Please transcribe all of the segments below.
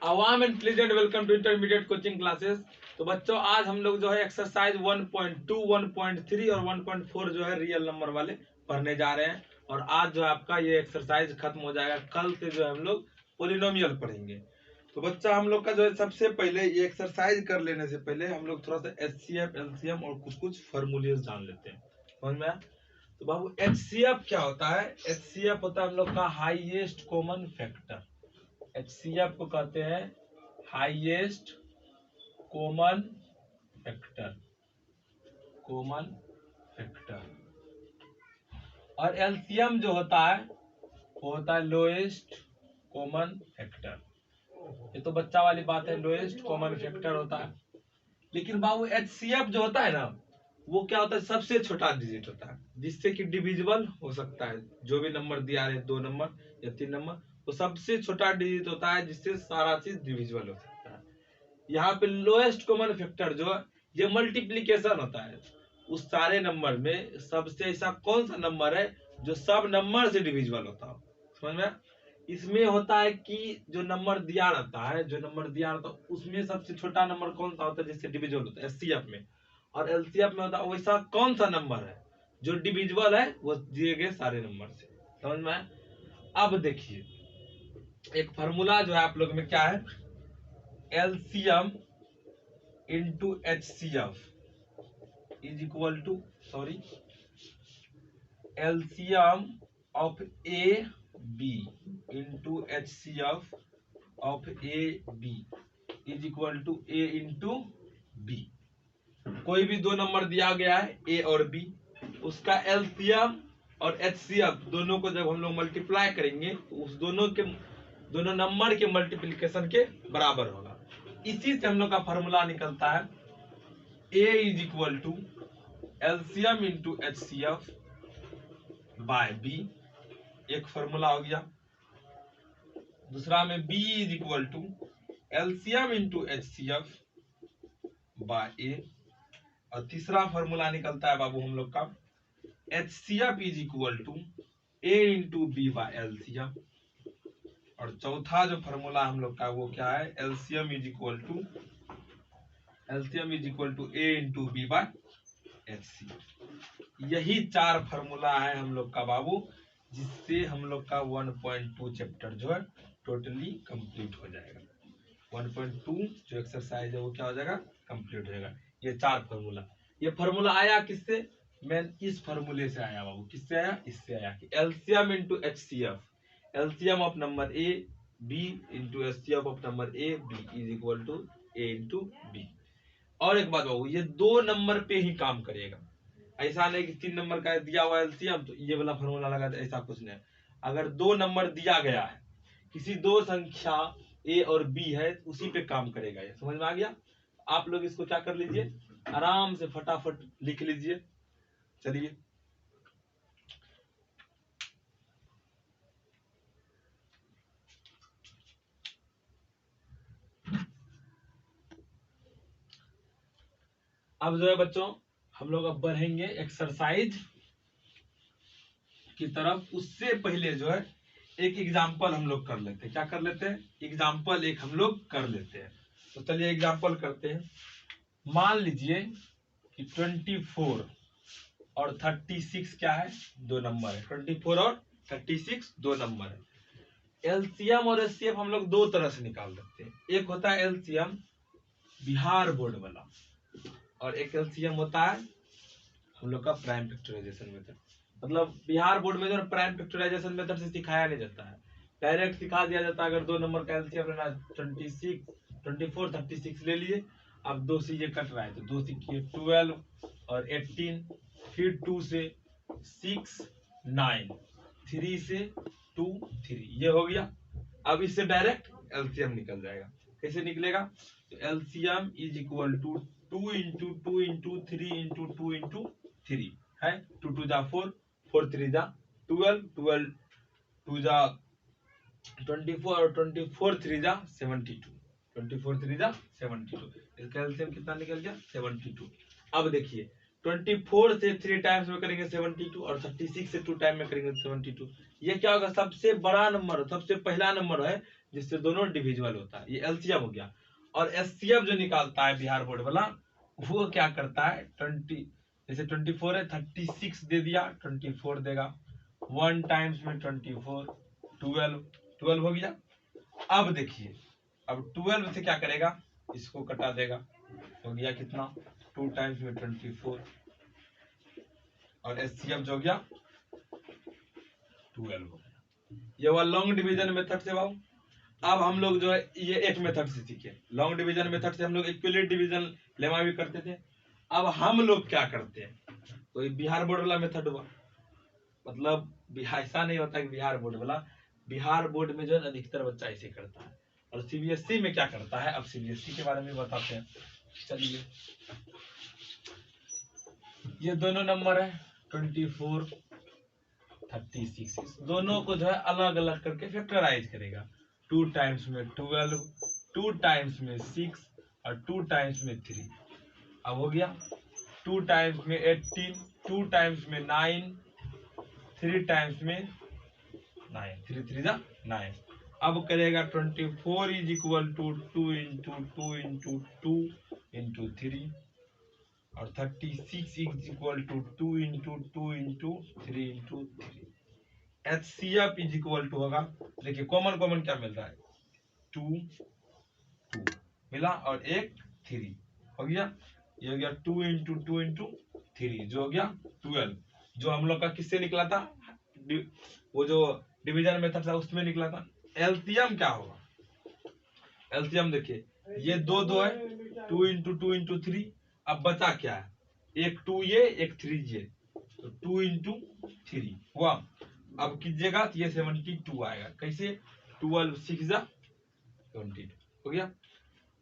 Awam and pleasant welcome to intermediate coaching classes. तो बच्चों आज हम लोग जो है एक्सरसाइज 1.2, 1.3 और 1.4 जो है रियल नंबर वाले पढ़ने जा रहे हैं। और आज जो है आपका ये एक्सरसाइज खत्म हो जाएगा। कल से जो है हम लोग पोलिनोमियल पढ़ेंगे। तो बच्चा हम लोग का जो है सबसे पहले ये एक्सरसाइज कर लेने से पहले हम लोग थोड़ा सा HCF, LCM और कुछ फॉर्मूलेज जान लेते हैं। समझ में आया? तो बाबू HCF क्या होता है? HCF होता है हम लोग का हाईएस्ट कॉमन फैक्टर। HCF को कहते हैं highest common factor, common factor. और LCM जो होता है वो होता है लोएस्ट कॉमन फैक्टर। ये तो बच्चा वाली बात है, लोएस्ट कॉमन फैक्टर होता है। लेकिन बाबू HCF जो होता है ना, वो क्या होता है? सबसे छोटा डिजिट होता है जिससे कि डिविजिबल हो सकता है। जो भी नंबर दिया है 2 नंबर या 3 नंबर, तो सबसे छोटा डिजिट होता है जिससे सारा चीज डिविजिबल हो सकता है। यहाँ पे लोएस्ट कॉमन फैक्टर जो है ये मल्टीप्लीकेशन होता है। उस सारे नंबर में सबसे ऐसा कौन सा नंबर है जो सब नंबर से डिविजिबल होता है? समझ में? इसमें होता है कि जो नंबर दिया रहता है, उसमें सबसे छोटा नंबर कौन सा होता है जिससे डिविजिबल होता है HCF में। और LCF में होता है वैसा कौन सा नंबर है जो डिविजिबल है वो दिए गए सारे नंबर से। समझ में? अब देखिए एक फॉर्मूला जो है आप लोग में क्या है, LCM into HCF is equal to LCM of AB into HCF of AB is equal to A into B। कोई भी दो नंबर दिया गया है A और B, उसका LCM और HCF दोनों को जब हम लोग मल्टीप्लाई करेंगे तो उस दोनों नंबर के मल्टीप्लिकेशन के बराबर होगा। इसी से हम लोग का फॉर्मूला निकलता है A is equal to LCM into HCF by B। एक फॉर्मूला हो गया। दूसरा में B is equal to LCM into HCF by A। और तीसरा फॉर्मूला निकलता है बाबू हम लोग का HCF is equal to A into B by LCM। और चौथा जो फॉर्मूला हम लोग का वो क्या है, LCM is equal to A into B by HCF। यही चार फॉर्मूला है हम लोग का बाबू, जिससे हम लोग का 1.2 चैप्टर जो है टोटली कंप्लीट हो जाएगा। 1.2 जो एक्सरसाइज है वो क्या हो जाएगा, कंप्लीट हो जाएगा। ये चार फॉर्मूला, ये फॉर्मूला आया किससे? मैं इस फॉर्मूले से आया बाबू। किससे आया? इससे आया कि LCM into HCF, LCM of number A B into HCF of number A B is equal to A into B। और एक बात बाबू, ये दो नंबर पे ही काम करेगा। ऐसा नहीं कि 3 नंबर का दिया हुआ LCM तो ये वाला फॉर्मूला लगा, ऐसा कुछ नहीं। अगर 2 नंबर दिया गया है, किसी दो संख्या A और B है, उसी पे काम करेगा ये। समझ में आ गया? आप लोग इसको क्या कर लीजिए, आराम से फटाफट लिख लीजिए। चलिए अब जो है बच्चों हम लोग अब बढ़ेंगे एक्सरसाइज की तरफ। उससे पहले जो है एक एग्जाम्पल हम लोग कर लेते हैं। क्या कर लेते हैं? एग्जाम्पल एक हम लोग कर लेते हैं। तो चलिए एग्जाम्पल करते हैं। मान लीजिए कि 24 और 36 क्या है, दो नंबर है। 24 और 36 दो नंबर है। LCM और HCF हम लोग दो तरह से निकाल सकते हैं। एक होता है LCM बिहार बोर्ड वाला, और एक LCM होता है हम लोग का प्राइम फैक्टराइजेशन मेथड। मतलब बिहार बोर्ड में जो प्राइम फैक्टराइजेशन मेथड से सिखाया नहीं जाता है, डायरेक्ट सिखा दिया जाता है। अगर दो नंबर का LCM लेना, 24 36 ले लिए। अब दो से ये कट रहा है तो 2 से 12 और 18, फिर 2 से 6 9, 3 से 2 3, ये हो गया। अब इससे डायरेक्ट LCM निकल जाएगा। कैसे निकलेगा? तो LCM is equal to 2 into 2 into 3 into 2 into 3 है। 2 2 जा 4, 4 3 जा 12, 12 2 जा 24 और 24 3 जा 72, 24 3 जा 72। इसका एलसीएम कितना निकल गया? 72। अब देखिए 24 से 3 टाइम्स में करेंगे 72 और 36 से 2 टाइम में करेंगे 72। ये क्या होगा? सबसे बड़ा नंबर, सबसे पहला नंबर है जिससे दोनों डिविजिबल होता है, ये एलसीएम हो गया। और एचसीएफ जो निकालता है बिहार बोर्ड वाला, वो क्या करता है 20, जैसे 24 है 36 दे दिया, 24 देगा, 1 टाइम्स में 24, 12 हो गया। अब देखिए, अब 12 से क्या करेगा, इसको कटा देगा, हो गया कितना, 2 टाइम्स में 24, और एचसीएफ जो हो गया 12 हो गया। ये हुआ लॉन्ग डिवीजन मेथड से बाबू। अब हम लोग जो है ये एक मेथड से सीखे, लॉन्ग डिवीजन मेथड से हम लोग इक्विलेट डिवीजन लेमा भी करते थे। अब हम लोग क्या करते हैं, तो ये बिहार बोर्ड वाला मेथड हुआ, मतलब ऐसा नहीं होता कि बिहार बोर्ड वाला, बिहार बोर्ड में जो है अधिकतर बच्चा ऐसे करता है, और सीबीएसई में क्या करता है, अब सीबीएसई के बारे में बताते हैं। चलिए, ये दोनों नंबर है 24, 36, दोनों को जो है अलग अलग करके फैक्टराइज करेगा, 2 टाइम्स में 12, 2 टाइम्स में 6 और 2 टाइम्स में 3। अब हो गया 2 टाइम्स में 18, 2 टाइम्स में 9, 3 टाइम्स में 9, 3 3 जा 9। अब करेगा 24 is equal to 2 into 2 into 2 into 3, और 36 is equal to 2 into 2 into 3 into 3। HCF is equal to होगा, देखिए कॉमन कॉमन क्या मिल रहा है, 2 2 मिला और एक 3 हो गया, ये हो गया 2 इंटू 2 इंटू 3 जो हो गया 12, जो हम लोग का किससे निकला था, वो जो डिवीजन मेथड था उसमें निकला था। एलसीएम क्या होगा, एलसीएम देखिए ये 2 2 है, 2 इंटू 2 इंटू 3, अब बचा क्या है, एक 2 ये एक 3 ये, तो 2 इंटू 3 हुआ। अब कीजिएगा तो ये 72 आएगा, कैसे, 12 6 जा 22 हो गया।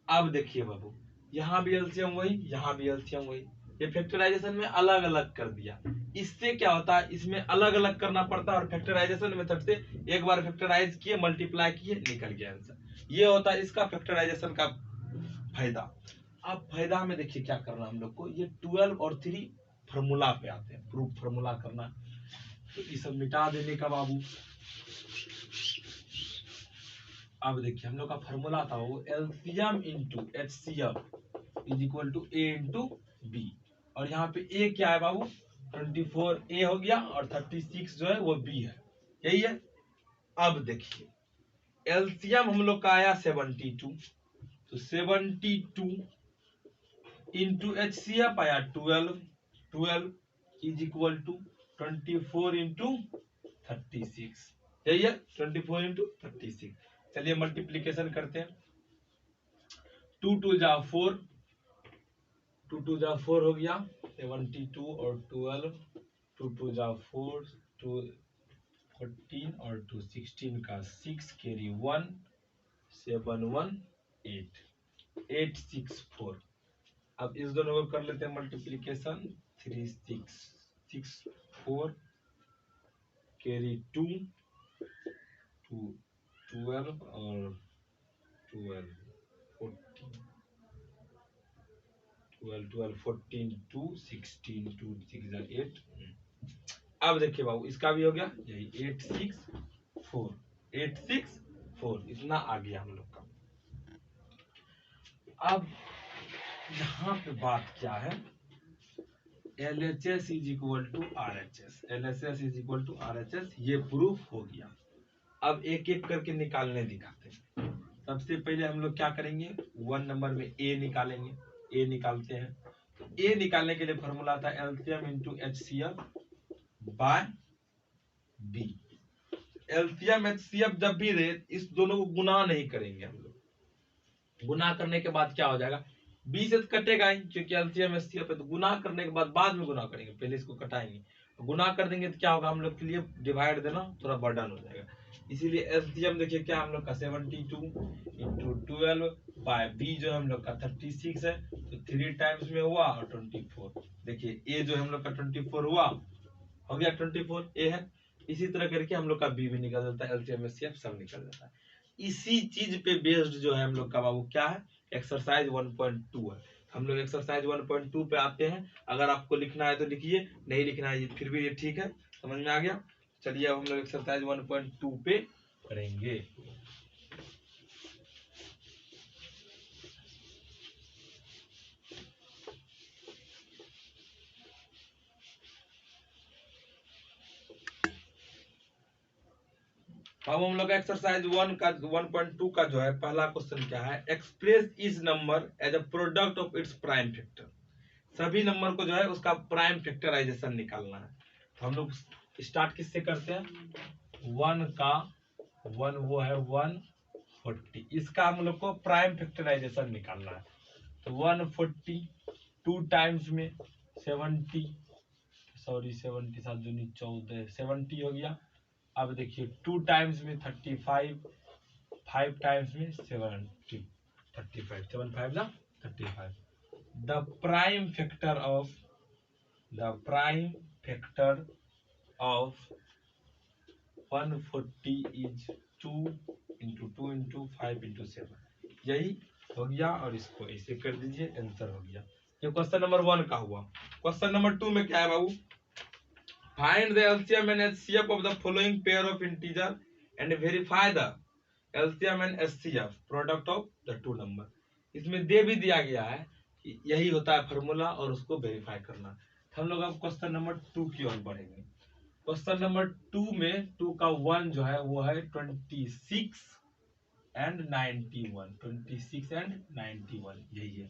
अब देखिए बाबू, यहाँ भी एलसीएम वही, यहाँ भी एलसीएम वही, ये फैक्टराइजेशन में अलग अलग कर दिया। इससे क्या होता है, इसमें अलग अलग करना पड़ता है, और फैक्टराइजेशन मेथड से एक बार फैक्टराइज किए, मल्टीप्लाई किए, निकल गया आंसर। ये होता है इसका फैक्टराइजेशन का फायदा। अब फायदा में देखिए क्या करना हम लोग को, ये 12 और 3 फॉर्मूला पे आते हैं, प्रूफ फॉर्मूला करना, तो ये सब मिटा देने का बाबू। अब देखिए हम लोग का फॉर्मूला था वो LCM into HCF is equal to A into B, और यहाँ पे ए क्या है बाबू, 24 ए हो गया, और 36 जो है वो बी है, यही है। अब देखिए एलसीएम हम लोग का आया 72, तो 72 इंटू एचसीएफ आया 12, 12 इज इक्वल टू 24 इंटू 36, यही है 24 इंटू 36। चलिए मल्टीप्लीकेशन करते हैं, 2 2 जा 4, 2 2 जा 4 हो गया, 72 और 12, 2 2 जा 4, 2 14 और 2 16 का 6 कैरी 1, 7 1 8, 8 6 4। अब इस दोनों को कर लेते हैं मल्टीप्लीकेशन, 3 6 6 4 कैरी 2 2 12 और 12 14 12 12 14 2 16 2 6 8। अब देखिए बाबू इसका भी हो गया, यही 8 6 4, 8 6 4, इतना आ गया हम लोग का। अब यहाँ पे बात क्या है, LHS is equal to RHS, LHS is equal to RHS, ये प्रूफ हो गया। अब एक एक करके निकालने दिखाते हैं। सबसे पहले हम लोग क्या करेंगे, 1 नंबर में A निकालेंगे, A निकालते हैं। तो A निकालने के लिए फॉर्मूला था LCM into HCF by B। LCM HCF जब भी रहे, इस दोनों को गुना नहीं करेंगे हम लोग, गुना करने के बाद क्या हो जाएगा, B से तो कटेगा ही, क्योंकि एलसीएम एचसीएफ है, तो गुना करने के बाद में गुना करेंगे, पहले इसको कटाएंगे, गुना कर देंगे तो क्या होगा, हम लोग के लिए डिवाइड देना थोड़ा बर्डन हो जाएगा। इसीलिए एलसीएम देखिए क्या हम लोग का 72 इंटू 12 बाय बी जो हम लोग का 36 है, तो 3 टाइम्स में हुआ और 24। देखिए ए जो हम लोग का 24 हुआ, हो गया 24 ए है। इसी तरह करके हम लोग का बी भी निकल जाता है, एलसीएम एचसीएफ सब निकल जाता है। इसी चीज पे बेस्ड जो है हम लोग का बाबू क्या है, एक्सरसाइज 1.2 है। हम लोग एक्सरसाइज 1.2 पे आते हैं, अगर आपको लिखना है तो लिखिए, नहीं लिखना है फिर भी ये ठीक है, समझ में आ गया। चलिए अब हम लोग एक्सरसाइज 1.2 पे करेंगे। अब हम लोग एक्सरसाइज 1.2 का जो है पहला क्वेश्चन क्या है, एक्सप्रेस इस number as a product of its prime factor. सभी नंबर को जो है उसका प्राइम फैक्टराइजेशन निकालना है। तो हम लोग स्टार्ट किससे करते हैं, 1 का 1 वो है 140, इसका हम लोग को प्राइम फैक्टराइजेशन निकालना है। तो 140 2 टाइम्स में 70, सॉरी 70 7 दूनी 14 70 हो गया। अब देखिए 2 टाइम्स में 35, 5 टाइम्स में 70, 35 7 5 जा 35। The prime factor of of 140 is 2 into 2 into 5 into 7। यही हो गया और इसको ऐसे कर दीजिए, आंसर हो गया। ये क्वेश्चन नंबर 1 का हुआ। क्वेश्चन नंबर 2 में क्या है बाबू, find the LCM and HCF of the following pair of integer and verify the LCM and HCF product of the two number. इसमें दे भी दिया गया है कि यही होता है फार्मूला और उसको वेरीफाई करना। हम लोग अब क्वेश्चन नंबर 2 की ओर बढ़ेंगे। क्वेश्चन नंबर 2 में 2 का 1 जो है वो है 26 एंड 91, 26 एंड 91 यही है।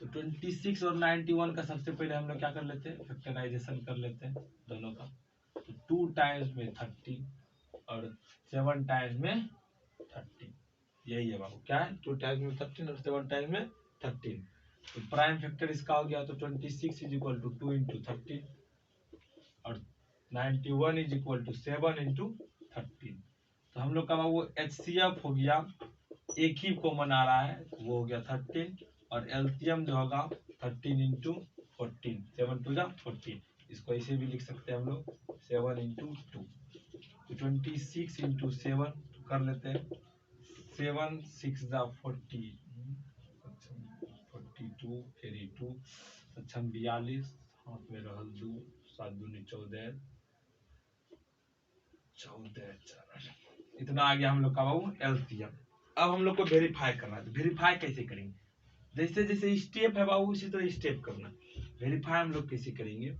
तो 26 और 91 का सबसे पहले हम लोग क्या कर लेते हैं, फैक्टराइजेशन कर लेते हैं दोनों का। तो 2 टाइम्स में 30 और 7 टाइम्स में 30, यही है बाबू। क्या है, 2 टाइम्स में 13 और 7 टाइम्स में 13। तो प्राइम फैक्टर इसका हो गया। तो 26 इज इक्वल टू 2 इंटू 30 और 91 इज इक्वल टू 7 इंटू 13। तो हम लोग का वो एचसीएफ हो गया, एक ही कॉमन आ रहा है, वो हो गया 13 और एलसीएम जो होगा 13 इंटू 14, 7 टू जा 14। इसको ऐसे भी लिख सकते हैं हम लोग 7 इंटू 2। 26 इंटू 7 कर लेते हैं, 7 6 जा 40, 42 फिर 2 अच्छा 42, हाथ में रहल 2 7 दूनी 14, 14 इतना आ गया हम लोग का बाबू एलसीएम। अब हम लोग को वेरीफाई करना है। तो वेरीफाई कैसे करेंगे, जैसे जैसे स्टेप है बाबू उसी तरह स्टेप करना। वेरीफाई हम लोग कैसे करेंगे,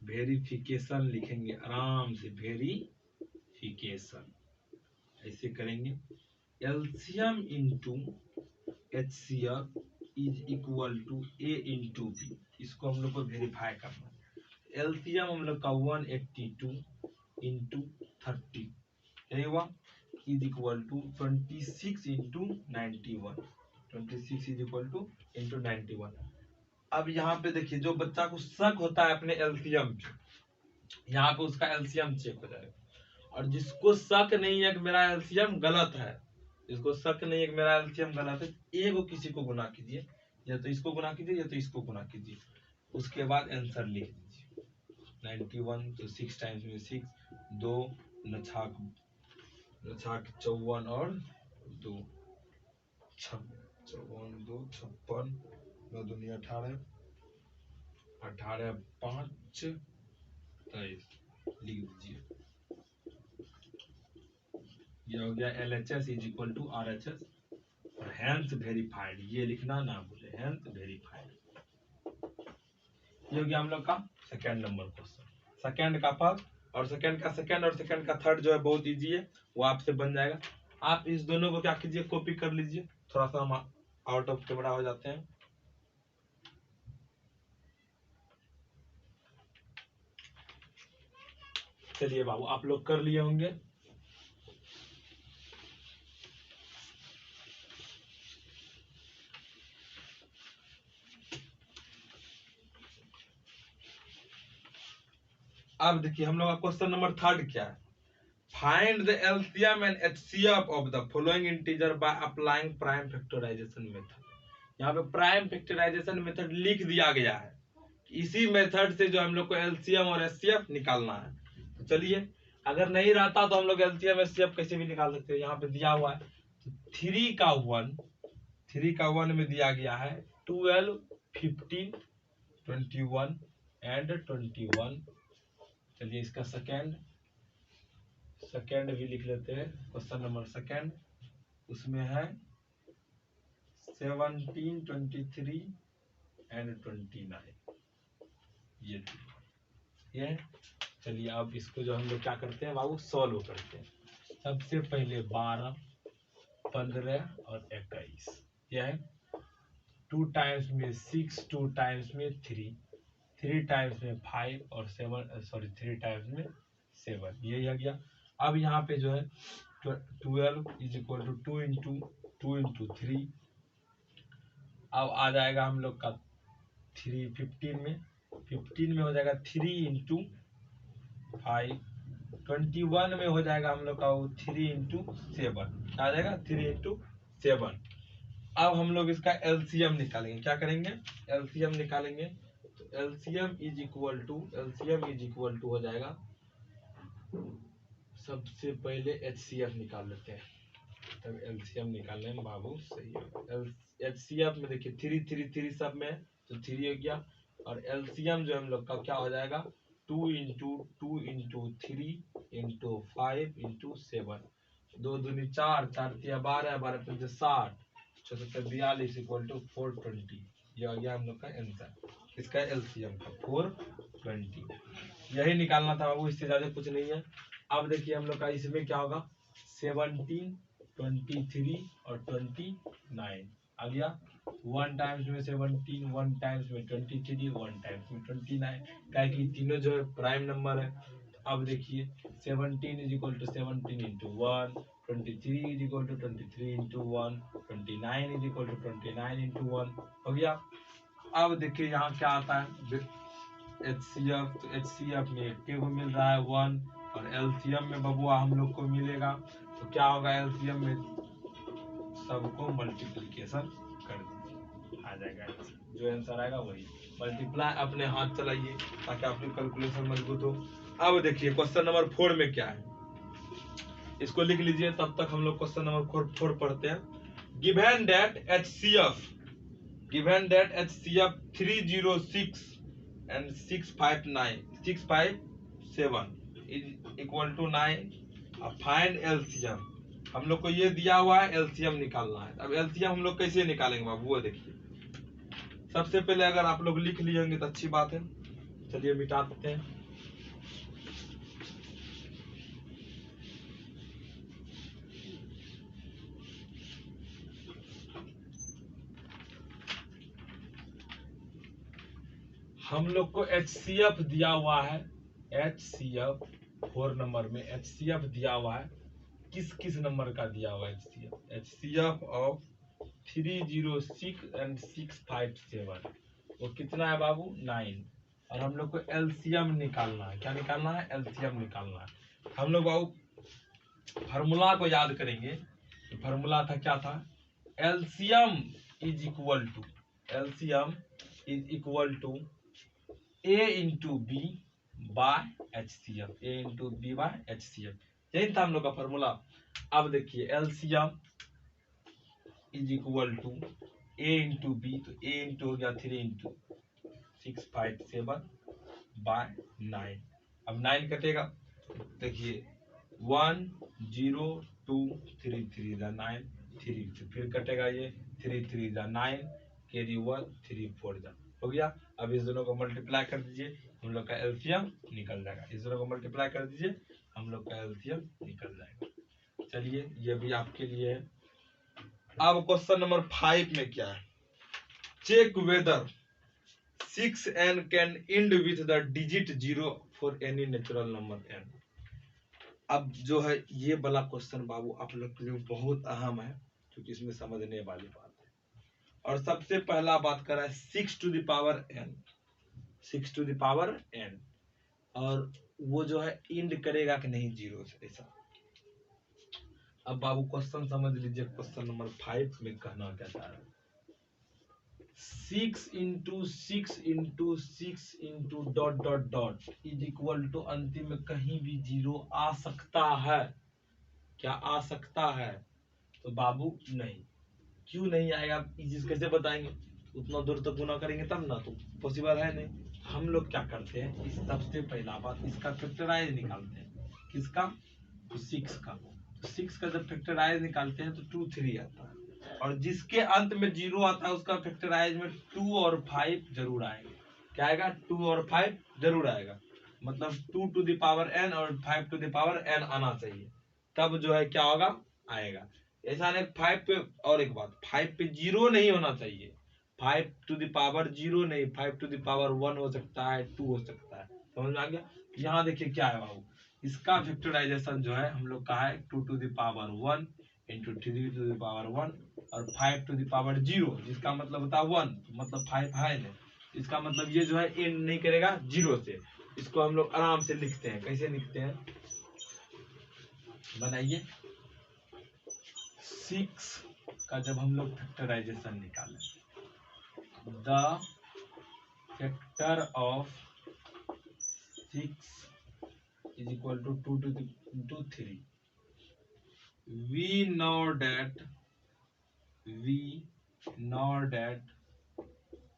वेरिफिकेशन लिखेंगे आराम से, वेरिफिकेशन ऐसे करेंगे। LCM into HCF is equal to A into B, इसको हम लोग को वेरीफाई करना है। एलसीएम हम लोग का 182 इंटू 30 यही हुआ, is equal to 26 into 91, 26 is equal to into 91। अब यहाँ पे देखिए, जो बच्चा को शक होता है अपने एलसीएम पे, यहाँ पे उसका एलसीएम चेक हो जाएगा। और जिसको शक नहीं है कि मेरा एलसीएम गलत है, जिसको शक नहीं है कि मेरा एलसीएम गलत है, एगो किसी को गुना कीजिए, या तो इसको गुना कीजिए या तो इसको गुना कीजिए, उसके बाद आंसर लिख दीजिए। 91 तो 6 टाइम्स में 6, 2 नछाक 54 और 2 54 2 56, 9 दूनी 18, 18 5 23 लिख दीजिए। ये हो गया LHS is equal to RHS और हेंस वेरीफाइड, ये लिखना ना भूले, हेंस वेरीफाइड। ये हो गया हम लोग का सेकेंड नंबर क्वेश्चन। सेकेंड का फर्स्ट और सेकेंड का सेकेंड और सेकेंड का थर्ड जो है बहुत इजी है, वो आपसे बन जाएगा। आप इस दोनों को क्या कीजिए, कॉपी कर लीजिए। थोड़ा सा हम आउट ऑफ कैमरा हो जाते हैं। चलिए बाबू, आप लोग कर लिए होंगे। अब देखिए हम लोग का क्वेश्चन नंबर थर्ड क्या है, find the LCM and HCF of the following integer by applying prime factorisation method. यहाँ पे प्राइम फैक्टराइजेशन मेथड लिख दिया गया है, इसी मेथड से जो हम लोग को एलसीएम और एचसीएफ निकालना है। तो चलिए, अगर नहीं रहता तो हम लोग एलसीएम एचसीएफ कैसे भी निकाल सकते हैं। यहाँ पे दिया हुआ है, तो 3 का 1 में दिया गया है 12 15 21 एंड 21। चलिए इसका सेकेंड भी लिख लेते हैं। क्वेश्चन नंबर सेकेंड, उसमें है 17 23 एंड 29, ये चलिए अब इसको जो हम लोग क्या करते हैं बाबू, सॉल्व करते हैं। सबसे पहले 12, 15 और 21, यह है 2 टाइम्स में 6, 2 टाइम्स में 3, 3 टाइम्स में 5 और 7, सॉरी 3 टाइम्स में 7, यही आ गया। अब यहाँ पे जो है 12 is equal to 2 into 2 into 3, अब आ जाएगा हम लोग का 3 15 में हो जाएगा 3 इंटू 5, 21 में हो जाएगा हम लोग का वो 3 इंटू 7, आ जाएगा 3 इंटू 7। अब हम लोग इसका एलसीएम निकालेंगे, क्या करेंगे, एलसीएम निकालेंगे। तो एलसीएम इज इक्वल टू हो जाएगा, सबसे पहले एचसीएफ निकाल लेते हैं, तब एलसीएम निकालने में बाबू सही होगा। एचसीएफ में देखिए 3 3 3 सब में तो 3 हो गया, और एलसीएम जो हम लोग का क्या हो जाएगा 2 इंटू 3 इंटू 5 इंटू 7, 2 दूनी 4, 4 तिया 12, 12 पंचे 60, 76 42 इक्वल टू 420, ये आ गया हम लोग का आंसर इसका एलसीएम का 420। यही निकालना था बाबू, इससे ज्यादा कुछ नहीं है। अब देखिए हम लोग का इसमें क्या होगा 17, 23 और 29 आ गया। 1 टाइम्स में 17, 1 टाइम्स में 23, 1 टाइम्स में 29, क्या कि तीनों जो है प्राइम नंबर है। अब देखिए 17 is equal to 17 into 1, 23 is equal to 23 into 1, 29 is equal to 29 into 1 हो गया। अब देखिए यहाँ क्या आता है एचसीएफ, तो एचसीएफ में एक को मिल रहा है 1, और एलसीएम में बबुआ हम लोग को मिलेगा, तो क्या होगा एलसीएम में सबको मल्टीप्लिकेशन कर दीजिए, आ जाएगा आंसर। जो आंसर आएगा वही मल्टीप्लाई, अपने हाथ चलाइए ताकि आपकी कैलकुलेशन मजबूत हो। अब देखिए क्वेश्चन नंबर 4 में क्या है, इसको लिख लीजिए, तब तक हम लोग क्वेश्चन नंबर 4 पढ़ते हैं। Given that HCF 306 and 657 is equal to 9, अब फाइंड एलसीएम, हम लोग को ये दिया हुआ है एलसीएम निकालना है। अब एलसीएम हम लोग कैसे निकालेंगे बाबू, वो देखिए। सबसे पहले अगर आप लोग लिख लिए होंगे तो अच्छी बात है, चलिए मिटा देते हैं। हम लोग को एचसीएफ दिया हुआ है, एचसीएफ 4 नंबर में एचसीएफ दिया हुआ है, किस किस नंबर का दिया हुआ है एचसीएफ, एचसीएफ ऑफ 306 एंड 657, वो कितना है बाबू 9, और हम लोग को एलसीएम निकालना है। क्या निकालना है, एलसीएम निकालना है। हम लोग बाबू फार्मूला को याद करेंगे, तो फार्मूला था क्या था, LCM is equal to A into B by HCF, A into B by HCF, यही था हम लोग का फॉर्मूला। अब देखिए LCM is equal to A into B, तो ए इंटू हो गया 3 इंटू 657 बाय 9, अब 9 कटेगा, देखिए 1 0 2 3 3 9 3, फिर कटेगा ये 3 3 9, कैरी 1 3 4 हो गया। अब इस दोनों को मल्टीप्लाई कर दीजिए, हम लोग का एलसीएम निकल जाएगा। इस दोनों को मल्टीप्लाई कर दीजिए, हम लोग का एलसीएम निकल जाएगा। चलिए ये भी आपके लिए है। अब क्वेश्चन नंबर 5 में क्या है, check whether 6n can end with the digit 0 for any natural number n। अब जो है ये वाला क्वेश्चन बाबू आप लोग के लिए बहुत अहम है, क्योंकि इसमें समझने वाली बात है। और सबसे पहला बात कर रहा है 6 to the power n, 6 to the power n, और वो जो है इंड करेगा कि नहीं 0 से, ऐसा। अब बाबू क्वेश्चन समझ लीजिए, क्वेश्चन नंबर 5 में कहना क्या चाह रहा है, 6 into 6 into 6 into dot dot dot is equal to, अंतिम में कहीं भी 0 आ सकता है, क्या आ सकता है, तो बाबू नहीं। क्यों नहीं आएगा, ये चीज कैसे बताएंगे, उतना दूर तक गुना करेंगे तब ना, तो पॉसिबल है नहीं। हम लोग क्या करते हैं, इस सबसे पहला बात इसका फैक्टराइज निकालते हैं, किसका, तो 6 का। तो 6 का जब फैक्टराइज निकालते हैं तो 2 3 आता है, और जिसके अंत में 0 आता है उसका फैक्टराइज में 2 और 5 जरूर आएगा। क्या आएगा, 2 और 5 जरूर आएगा। मतलब 2 टू द पावर n और 5 टू द पावर n आना चाहिए, तब जो है क्या होगा, आएगा। ऐसा नहीं 5 पे, और एक बात 5 पे 0 नहीं होना चाहिए, 5 टू द पावर 0 नहीं, 5 टू द पावर 1 हो सकता है, 2 हो सकता है। समझ में आ गया। यहाँ देखिए क्या है बाबू, इसका फैक्टराइजेशन जो है हम लोग का है 2 to the power 1 into 3 to the power 1 और 5 टू द पावर 0, जिसका मतलब होता है 1, मतलब 5 है नहीं, इसका मतलब ये जो है एंड नहीं करेगा 0 से। इसको हम लोग आराम से लिखते हैं, कैसे लिखते हैं, बनाइए। 6 का जब हम लोग फैक्टराइजेशन निकालें, the factor of 6 is equal to 2 to 3. We know that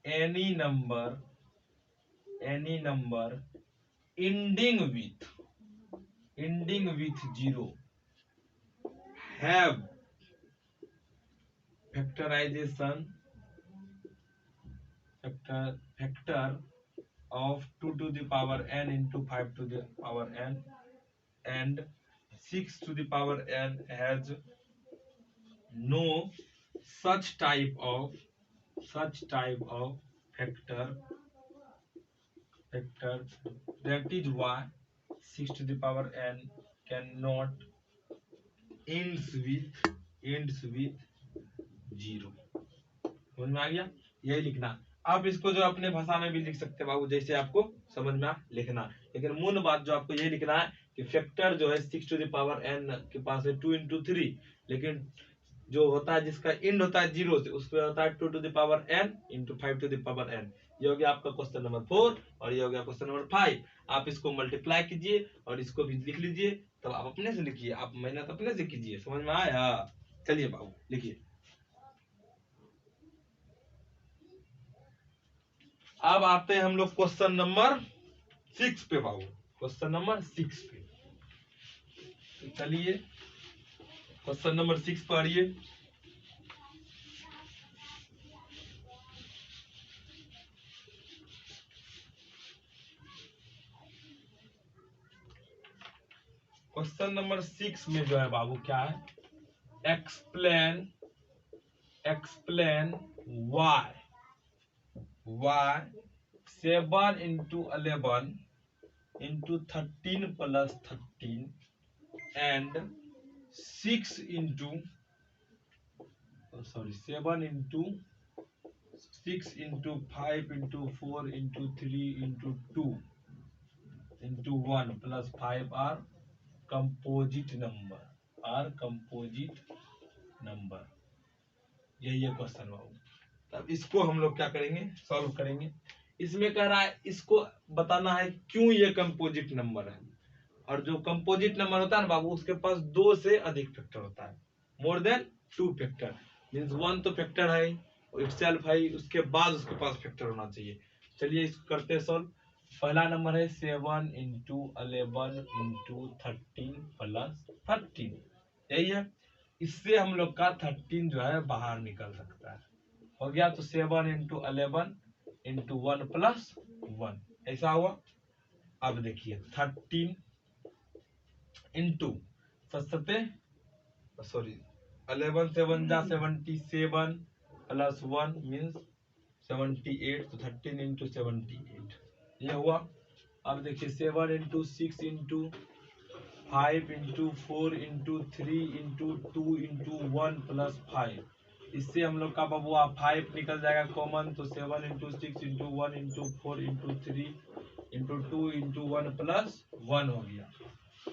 any number ending with 0 have factor of 2 to the power n into 5 to the power n and 6 to the power n has no such type of factor. That is why 6 to the power n cannot ends with 0। समझ में आ गया, यही लिखना। आप इसको जो अपने भाषा में भी लिख सकते हैं बाबू, जैसे आपको समझ में लिखना, लेकिन मूल बात जो आपको यही लिखना है कि फैक्टर जो है 6 टू द पावर n के पास है 2 इंटू 3, लेकिन जो होता है जिसका एंड होता है 0 से, उसमें होता है 2 to the power n into 5 to the power n। ये हो गया आपका क्वेश्चन नंबर 4 और ये हो गया क्वेश्चन नंबर 5। आप इसको मल्टीप्लाई कीजिए और इसको भी लिख लीजिए, तब आप अपने से लिखिए, आप मेहनत अपने से कीजिए। समझ में आया, चलिए बाबू लिखिए। अब आते हैं हम लोग क्वेश्चन नंबर 6 पे बाबू, क्वेश्चन नंबर 6 पे। तो चलिए क्वेश्चन नंबर 6 पढ़िए। क्वेश्चन नंबर 6 में जो है बाबू क्या है, explain why 7 into 11 into 13 plus 13 and 6 into 7 into 6 into 5 into 4 into 3 into 2 into 1 plus 5 are composite number. यही है क्वेश्चन बाबू। तब इसको हम लोग क्या करेंगे, सॉल्व करेंगे। इसमें कह रहा है इसको बताना है क्यों ये कंपोजिट नंबर है, और जो कंपोजिट नंबर होता है ना बाबू, उसके पास 2 से अधिक फैक्टर होता है, मोर देन 2 फैक्टर। मींस 1 तो फैक्टर है इटसेल्फ है, उसके बाद उसके पास फैक्टर होना चाहिए। चलिए इसको करते हैं सॉल्व। पहला नंबर है 7 इंटू 11 इंटू 13 प्लस 13, यही है। इससे हम लोग का 13 जो है बाहर निकल सकता है, हो गया। तो 7 इंटू 11 इंटू 1 प्लस 1, ऐसा हुआ। अब देखिए 13 इंटू 11 7 जा 77 प्लस 1 मीन्स 78, तो 13 इंटू 78 ये हुआ। अब देखिए 7 into 6 into 5 into 4 into 3 into 2 into 1 plus 5, इससे हम लोग का बबुआ 5 निकल जाएगा कॉमन, तो 7 into 6 into 1 into 4 into 3 into 2 into 1 plus 1 हो गया।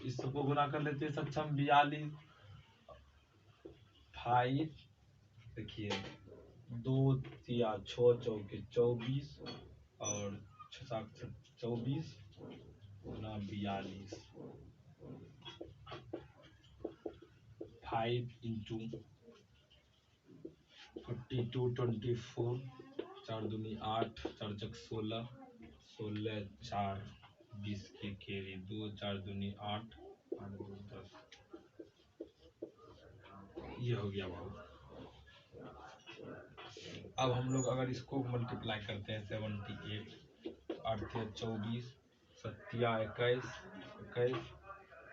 इसको गुना कर लेते हैं सक्षम, 42 5, देखिए 2 या 6 चौके 24 और 6 7 24 गुना 42, 5 इंटू 42 24, 4 दूनी 8, 4 चक 16, 16 4 20 के केरी 2, 4 दूनी 8, 8 2 10, ये हो गया बाबू। अब हम लोग अगर इसको मल्टीप्लाई करते हैं 78, 8 24, सत्या 21 21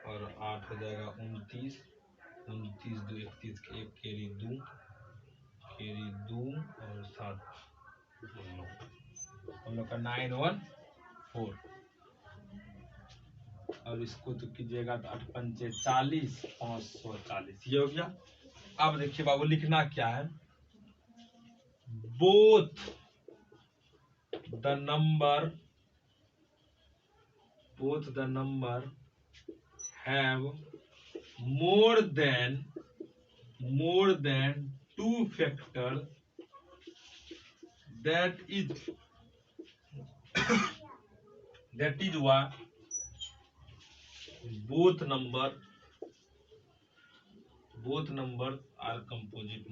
और 8 हो जाएगा 29 29 2 31 के एक केरी दो और 7 हम लोग का 914 और इसको तो कीजिएगा तो 8 पंचे 40 540 ये हो गया। अब देखिए बाबू लिखना क्या है, both the number have more than 2 factor that is why both numbers are composite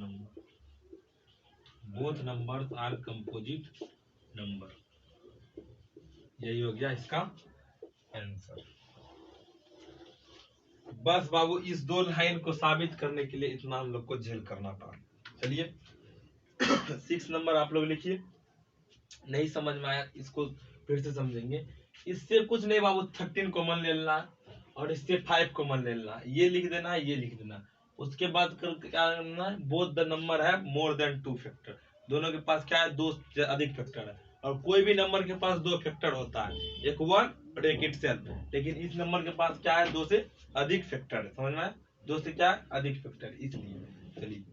number। यही हो गया इसका आंसर। बस बाबू इस दो लाइन को साबित करने के लिए इतना हम लोग को झेल करना पड़ा। चलिए 6 नंबर आप लोग लिखिए। नहीं समझ में आया इसको फिर से समझेंगे। इससे कुछ नहीं बाबू 13 कॉमन ले लेना और इससे 5 कॉमन ले लेना, ये लिख देना ये लिख देना। उसके बाद क्या करना है, बोथ द नंबर है मोर देन 2 फैक्टर, दोनों के पास क्या है 2 से अधिक फैक्टर है। और कोई भी नंबर के पास 2 फैक्टर होता है, एक 1 और एक इटसेल्फ, लेकिन इस नंबर के पास क्या है 2 से अधिक फैक्टर है। समझ में आया, 2 से क्या है अधिक फैक्टर, इसलिए। चलिए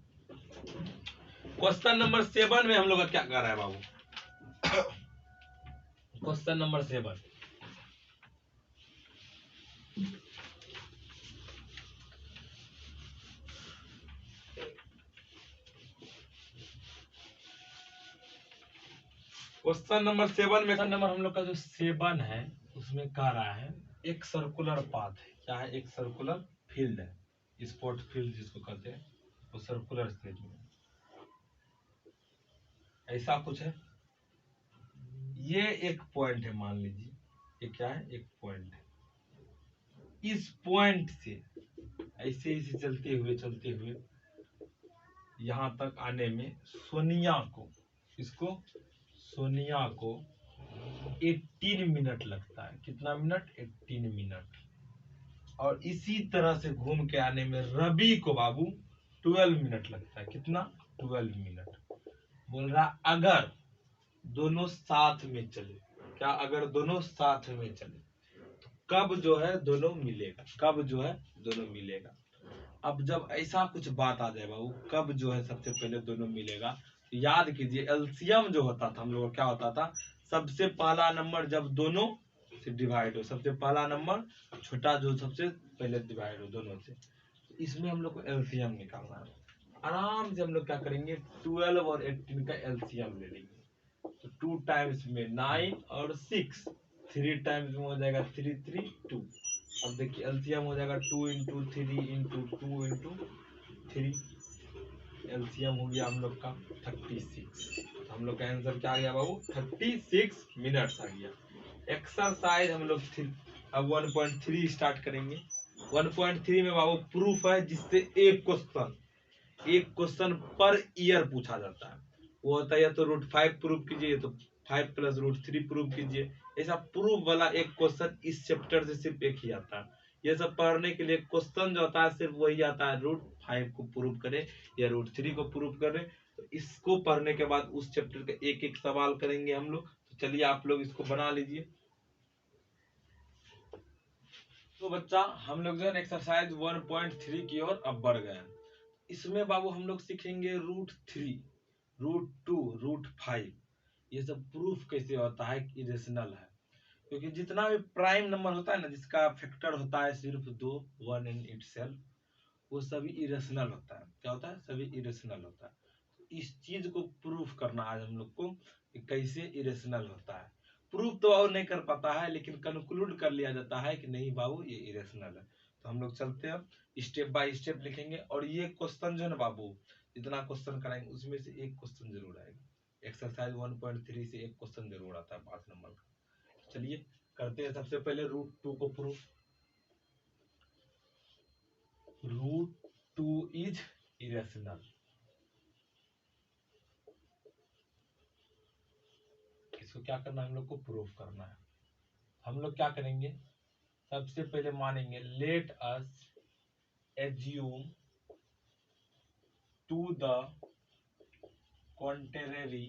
क्वेश्चन नंबर 7 में हम लोग का क्या कर रहा है बाबू, क्वेश्चन नंबर 7 क्वेश्चन नंबर 7 में नंबर हम लोग का जो 7 है उसमें कह रहा है एक सर्कुलर पाथ है। क्या है, एक सर्कुलर फील्ड है, स्पोर्ट फील्ड जिसको कहते हैं, वो सर्कुलर स्टेज में ऐसा कुछ है। ये एक पॉइंट है, मान लीजिए ये क्या है, एक पॉइंट है। इस पॉइंट से ऐसे ऐसे चलते हुए यहां तक आने में सोनिया को 18 मिनट लगता है। कितना मिनट, 18 मिनट। और इसी तरह से घूम के आने में रवि को बाबू 12 मिनट लगता है। कितना, 12 मिनट। बोल रहा अगर दोनों साथ में चले, क्या अगर दोनों साथ में चले तो कब जो है दोनों मिलेगा। अब जब ऐसा कुछ बात आ जाए बाबू, कब जो है सबसे पहले दोनों मिलेगा, तो याद कीजिए एलसीएम जो होता था हम लोग क्या होता था, सबसे पहला नंबर जब दोनों से डिवाइड हो, सबसे पहला नंबर छोटा जो सबसे पहले डिवाइड हो दोनों से, इसमें हम लोग को एलसीएम निकालना है। आराम से हम लोग क्या करेंगे, 12 और 18 का एलसीएम ले लेंगे। तो 2 टाइम्स में 9 और 6, 3 टाइम्स में हो जाएगा 3 3 2। अब देखिए एलसीएम हो जाएगा 2 इंटू 3 इंटू 2 इंटू 3, एलसीएम हो गया हम लोग का 36। हम लोग का आंसर क्या आ गया बाबू, 36 मिनट्स आ गया। एक्सरसाइज हम लोग अब 1.3 स्टार्ट करेंगे। 1.3 में बाबू प्रूफ है, जिससे एक क्वेश्चन पर ईयर पूछा जाता है। वो होता है या तो √5 प्रूफ कीजिए, तो 5 + √3 प्रूफ कीजिए। ऐसा प्रूफ वाला एक क्वेश्चन इस चैप्टर से सिर्फ एक ही आता है। ये सब पढ़ने के लिए क्वेश्चन जो आता है सिर्फ वही आता है, √5 को प्रूफ करे या √3 को प्रूफ करे। तो इसको पढ़ने के बाद उस चैप्टर का एक एक सवाल करेंगे हम लोग। तो चलिए आप लोग इसको बना लीजिए। तो बच्चा हम लोग जो है एक्सरसाइज 1.3 की ओर अब बढ़ गए हैं। इसमें बाबू हम लोग सीखेंगे √3, √2, √5, ये सब प्रूफ कैसे होता है कि इरेशनल है। क्योंकि जितना भी प्राइम नंबर होता है ना, जिसका फैक्टर होता है सिर्फ 2, 1 इन इटसेल्फ, वो सभी इरेशनल होता है। क्या होता है, सभी इरेशनल होता है। तो इस चीज को प्रूफ करना आज हम लोग को कि कैसे इरेशनल होता है। प्रूफ तो और नहीं कर पाता है, लेकिन कंक्लूड कर लिया जाता है कि नहीं बाबू ये इरेशनल है। तो हम लोग चलते हैं स्टेप बाय स्टेप लिखेंगे। और ये क्वेश्चन जो है ना बाबू, जितना क्वेश्चन कराएंगे उसमें से एक क्वेश्चन जरूर आएगा। एक्सरसाइज 1.3 से एक क्वेश्चन जरूर आता है 5 नंबर का। चलिए करते हैं सबसे पहले √2 को प्रूफ। √2 is irrational. इसको क्या करना है, हम लोग को प्रूफ करना है। हम लोग क्या करेंगे, सबसे पहले मानेंगे let us assume to the contrary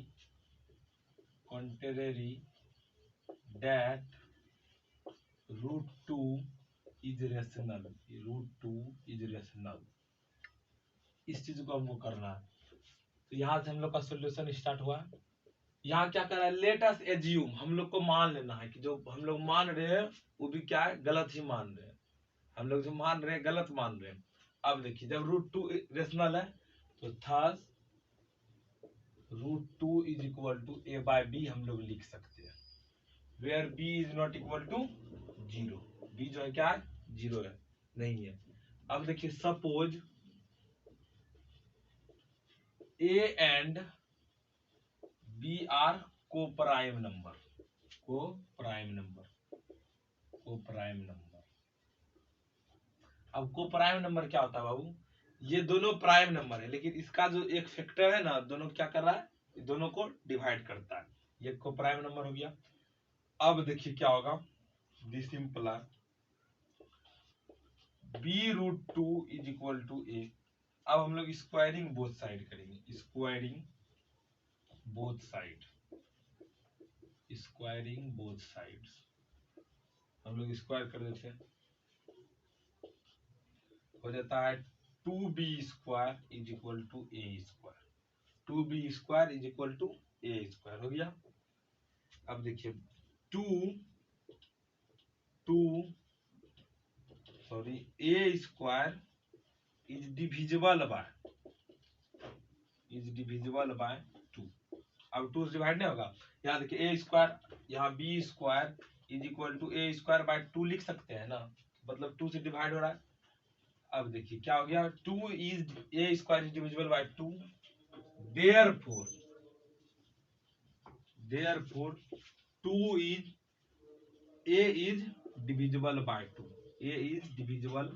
that √2 is rational, √2 is rational। इस चीज को हमको करना है। तो यहाँ से हम लोग का सॉल्यूशन स्टार्ट हुआ। यहाँ क्या कर रहा है, लेट अस एज्यूम, हम लोग को मान लेना है कि जो हम लोग मान रहे हैं वो भी क्या है, गलत ही मान रहे हैं। हम लोग जो मान रहे हैं गलत मान रहे हैं। अब देखिए जब √2 रेशनल है तो thus √2 is equal to a by b हम लोग लिख सकते हैं, where b is not equal to 0। b जो है क्या है, 0 है, नहीं है। अब देखिए suppose a and b are को प्राइम नंबर, अब को प्राइम नंबर क्या होता है बाबू, ये दोनों प्राइम नंबर है लेकिन इसका जो एक फैक्टर है ना, दोनों क्या कर रहा है, दोनों को डिवाइड करता है, ये को प्राइम नंबर हो गया। अब देखिए क्या होगा, this implies b√2 is equal to a। अब हम लोग स्क्वायरिंग बोथ साइड करेंगे, स्क्वायरिंग बोथ साइड्स हम लोग स्क्वायर कर देते हैं, हो जाता है 2b square is equal to a square, 2b square is equal to a square हो गया। अब देखिए a square is divisible by 2। अब 2 से डिवाइड नहीं होगा, यहाँ देखिए a स्क्वायर, यहाँ b square is equal to a square by 2 लिख सकते हैं ना, मतलब 2 से डिवाइड हो रहा है। अब देखिए क्या हो गया, a square is divisible by 2, therefore 2 is a is divisible by 2, a is divisible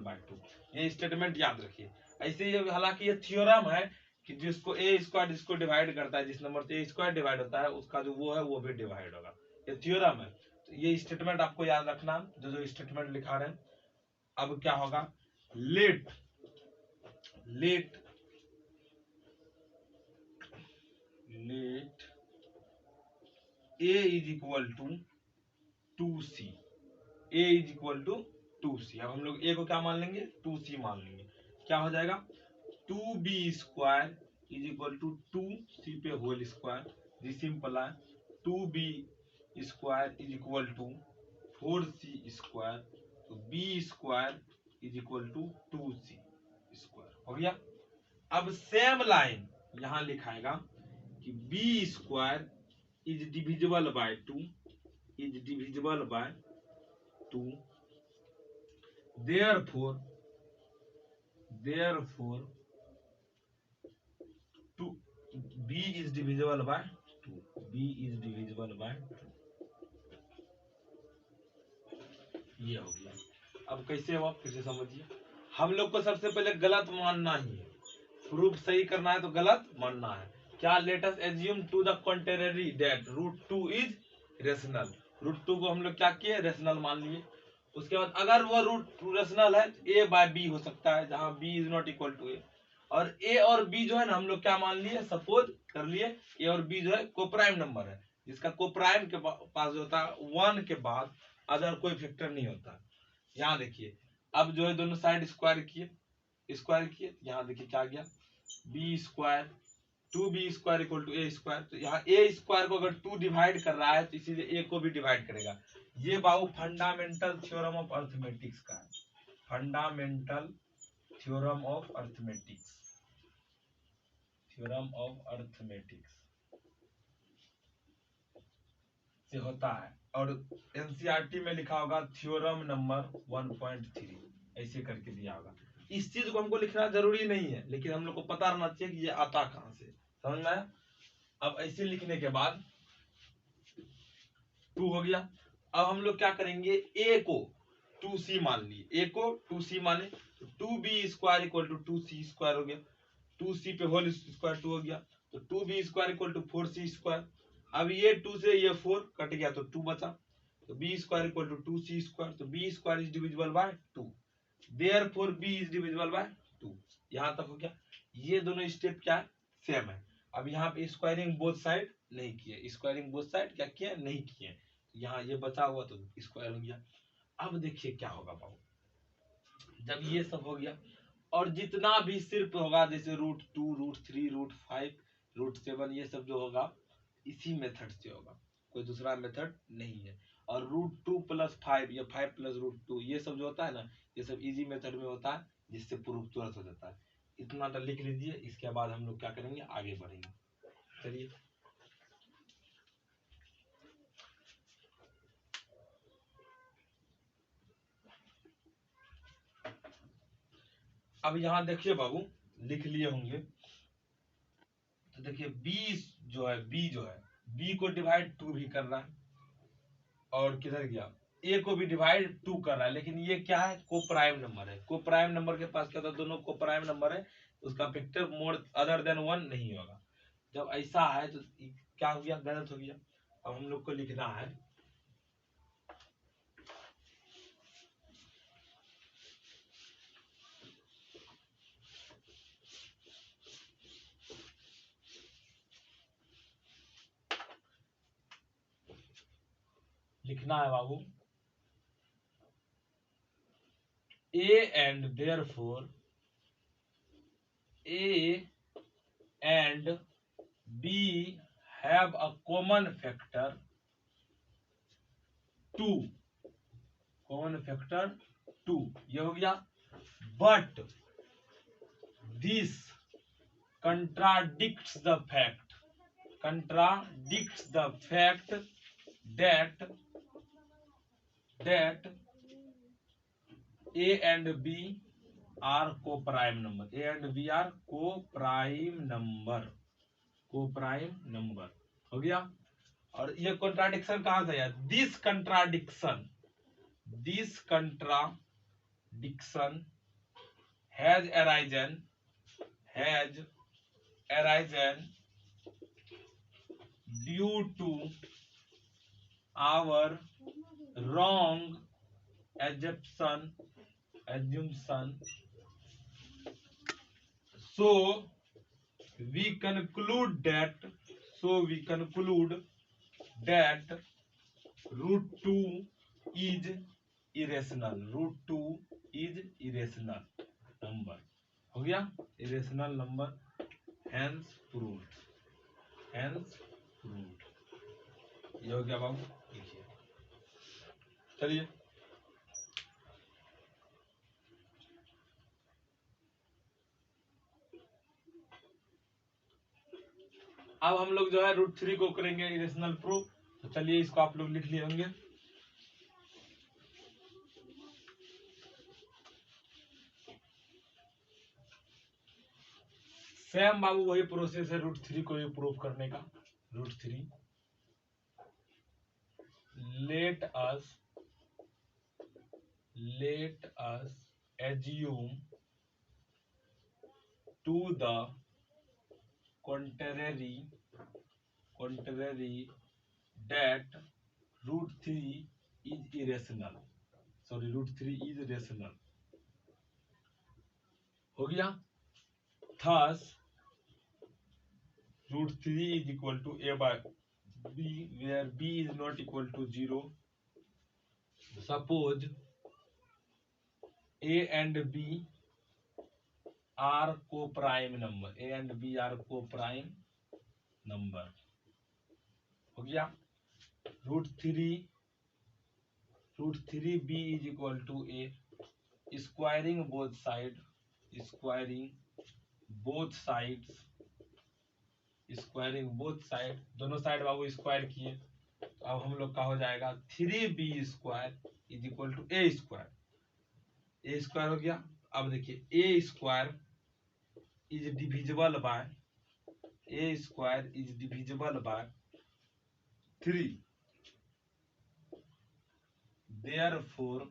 by 2। ये स्टेटमेंट याद रखिए। ऐसे ही हालांकि ये थ्योरम है कि जिसको a स्क्वायर जिसको डिवाइड करता है, जिस नंबर से a स्क्वायर डिवाइड होता है उसका जो वो है वो भी डिवाइड होगा, ये थ्योरम है। तो ये स्टेटमेंट आपको याद रखना, जो स्टेटमेंट लिखा रहे हैं। अब क्या होगा, let a is equal to 2c, a is equal to 2c। अब हम लोग a को क्या मान लेंगे, 2c मान लेंगे। क्या हो जाएगा, 2b square is equal to 2c पे होल स्क्वायर, दिस सिंपल है 2b square is equal to 4c square, तो b square is equal to 2c square हो गया। अब सेम लाइन यहां लिखाएगा कि b square is divisible by 2, therefore 2 b is divisible by 2, ये हो गया। अब कैसे हुआ फिर से समझिए, हम लोग को सबसे पहले गलत मानना ही है, प्रूफ सही करना है तो गलत मानना है। क्या, let us assume to the contrary that √2 is rational, √2 को हम लोग क्या किए, रेशनल मान लिए। उसके बाद अगर वो √2 रेशनल है तो a बाय b हो सकता है, जहां b is not equal to a। और a और b जो है ना हम लोग क्या मान लिए, सपोज कर लिए a और b जो है कोप्राइम नंबर है, जिसका कोप्राइम के पास जो होता है 1 के बाद अदर कोई फैक्टर नहीं होता। यहाँ देखिए अब जो है दोनों साइड स्क्वायर किए, यहाँ देखिए क्या गया, b square 2b square equal to a square. तो यहाँ a स्क्वायर को अगर 2 डिवाइड कर रहा है तो इसीलिए a को भी डिवाइड करेगा। ये बाबू फंडामेंटल थ्योरम ऑफ अर्थमेटिक्स का है, फंडामेंटल थ्योरम ऑफ अर्थमेटिक्स से होता है। और एनसीईआरटी में लिखा होगा थ्योरम नंबर 1.3 ऐसे करके दिया होगा। इस चीज को हमको लिखना जरूरी नहीं है, लेकिन हम लोग को पता रहना चाहिए कि ये आता कहां से, समझ में आया। अब ऐसे लिखने के बाद 2 हो गया। अब हम लोग क्या करेंगे, a को 2c मान लिए, a को 2c माने तो 2b square equal to 2c square हो गया, 2c पे होल स्क्वायर 2 हो गया, तो 2b square equal to 4c square. अब ये 2 से ये 4 कट गया तो 2 बचा, तो b square equal to 2c square, तो b square is divisible by 2, therefore b is divisible by 2। यहां तक हो गया। ये दोनों स्टेप क्या है, सेम है। अब यहाँ पे स्क्वायरिंग बोथ साइड नहीं किए, स्क्वायरिंग बोथ साइड क्या किए, नहीं किए, यहाँ ये बचा हुआ तो स्क्वायर हो गया। अब देखिए क्या होगा बाबू, जब ये सब हो गया और जितना भी सिर्फ होगा जैसे √2, √3, √5, √7 ये सब जो होगा इसी मेथड से होगा, कोई दूसरा मेथड नहीं है। और √2 + 5 या 5 + √2 ये सब जो होता है ना, ये सब इजी मेथड में होता है, जिससे प्रूफ तुरंत हो जाता है। इतना तो लिख लीजिए, इसके बाद हम लोग क्या करेंगे, आगे बढ़ेंगे। चलिए अब यहाँ देखिए बाबू, लिख लिए होंगे, तो देखिए बी जो है बी को डिवाइड 2 भी कर रहा है, और किधर गया, ए को भी डिवाइड 2 कर रहा है, लेकिन ये क्या है, को प्राइम नंबर है। को प्राइम नंबर के पास क्या होता है, दोनों को प्राइम नंबर है, उसका फैक्टर मोर अदर देन 1 नहीं होगा। जब ऐसा है तो क्या हो गया, गलत हो गया। अब हम लोग को लिखना है बाबू, A and therefore A and B have a common factor 2, common factor 2, ये हो गया। But this contradicts the fact that A and B are co-prime number, A and B are co-prime number हो गया। और ये कॉन्ट्राडिक्शन कहां से आया, this contradiction has arisen due to our wrong assumption, so we conclude that √2 is irrational, number हो गया, irrational number, hence proved, ये हो गया बाबू, देखिए। चलिए अब हम लोग जो है √3 को करेंगे इरेशनल प्रूफ। तो चलिए इसको आप लोग लिख लिए होंगे। सेम बाबू वही प्रोसेस है √3 को भी प्रूफ करने का। √3 late us assume to the contrary that √3 is irrational, √3 is rational हो गया। thus √3 is equal to A by B, where B is not equal to 0. Suppose A and B are co-prime number, हो गया। √3 B is equal to A, squaring both sides, दोनों side बाबू square किए, तो अब हम लोग का हो जाएगा 3B square is equal to A square, हो गया। अब देखिए A square is divisible by 3, therefore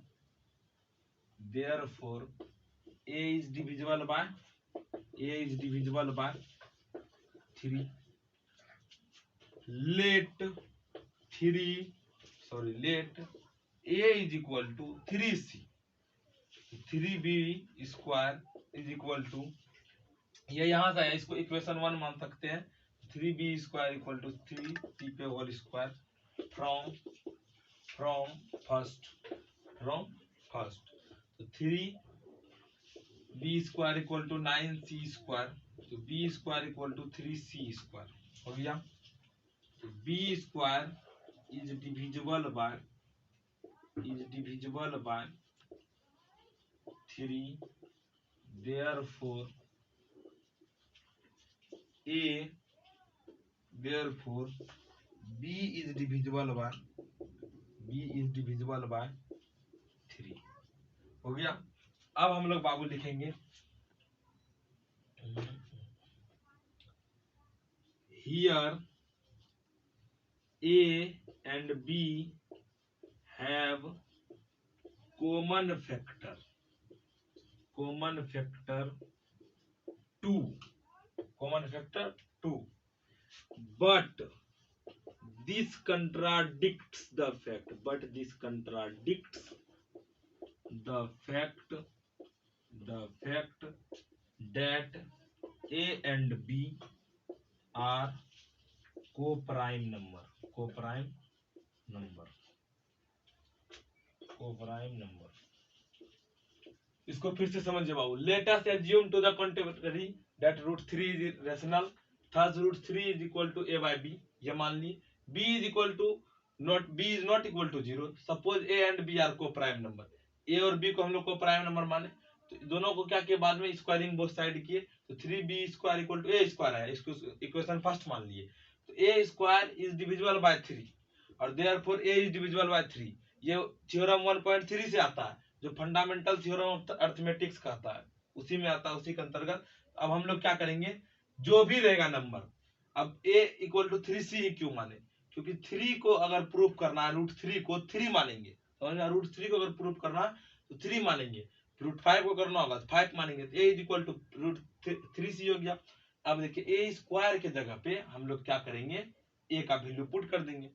A is divisible by 3, लेट a is equal to 3c, 3b square is equal to, ये यहां से है, इसको इक्वेशन 1 मान सकते हैं। 3b square equal to 3c पे होल स्क्वायर फ्रॉम फर्स्ट, तो 3b square equal to 9c square, तो b square equal to 3c square हो गया। तो b square is divisible by 3, therefore b is divisible by 3 हो गया। अब हम लोग बाबू लिखेंगे here a and b have common factor 2, but this contradicts the fact that a and b are co-prime number। इसको फिर से समझिए बाबू। Let us assume to the contrary that √3 is rational, thus √3 is equal to a by b, ये मान ली। b is not equal to 0, suppose a and b are co-prime number, a और b को हम लोग co-prime number माने, तो दोनों को क्या किए बाद में स्क्वायरिंग बोथ साइड किए, तो 3b square equal to a square है, इसको इक्वेशन फर्स्ट मान लिए। तो a square is divisible by 3 और therefore a is divisible by 3, ये थ्योरम 1.3 से आता है, जो फंडामेंटल थ्योरम ऑफ अर्थमेटिक्स कहता है, उसी में आता है, उसी के अंतर्गत। अब हम लोग क्या करेंगे, जो भी रहेगा नंबर, अब a इक्वल टू 3c ही क्यों माने, क्योंकि 3 को अगर प्रूफ करना है, √3 को 3 मानेंगे, √3 को अगर प्रूफ करना है तो 3 मानेंगे, √5 को करना होगा तो 5 मानेंगे, तो a is equal to √3c हो गया। अब देखिए a स्क्वायर के जगह पे हम लोग क्या करेंगे, a का वैल्यू पुट कर देंगे,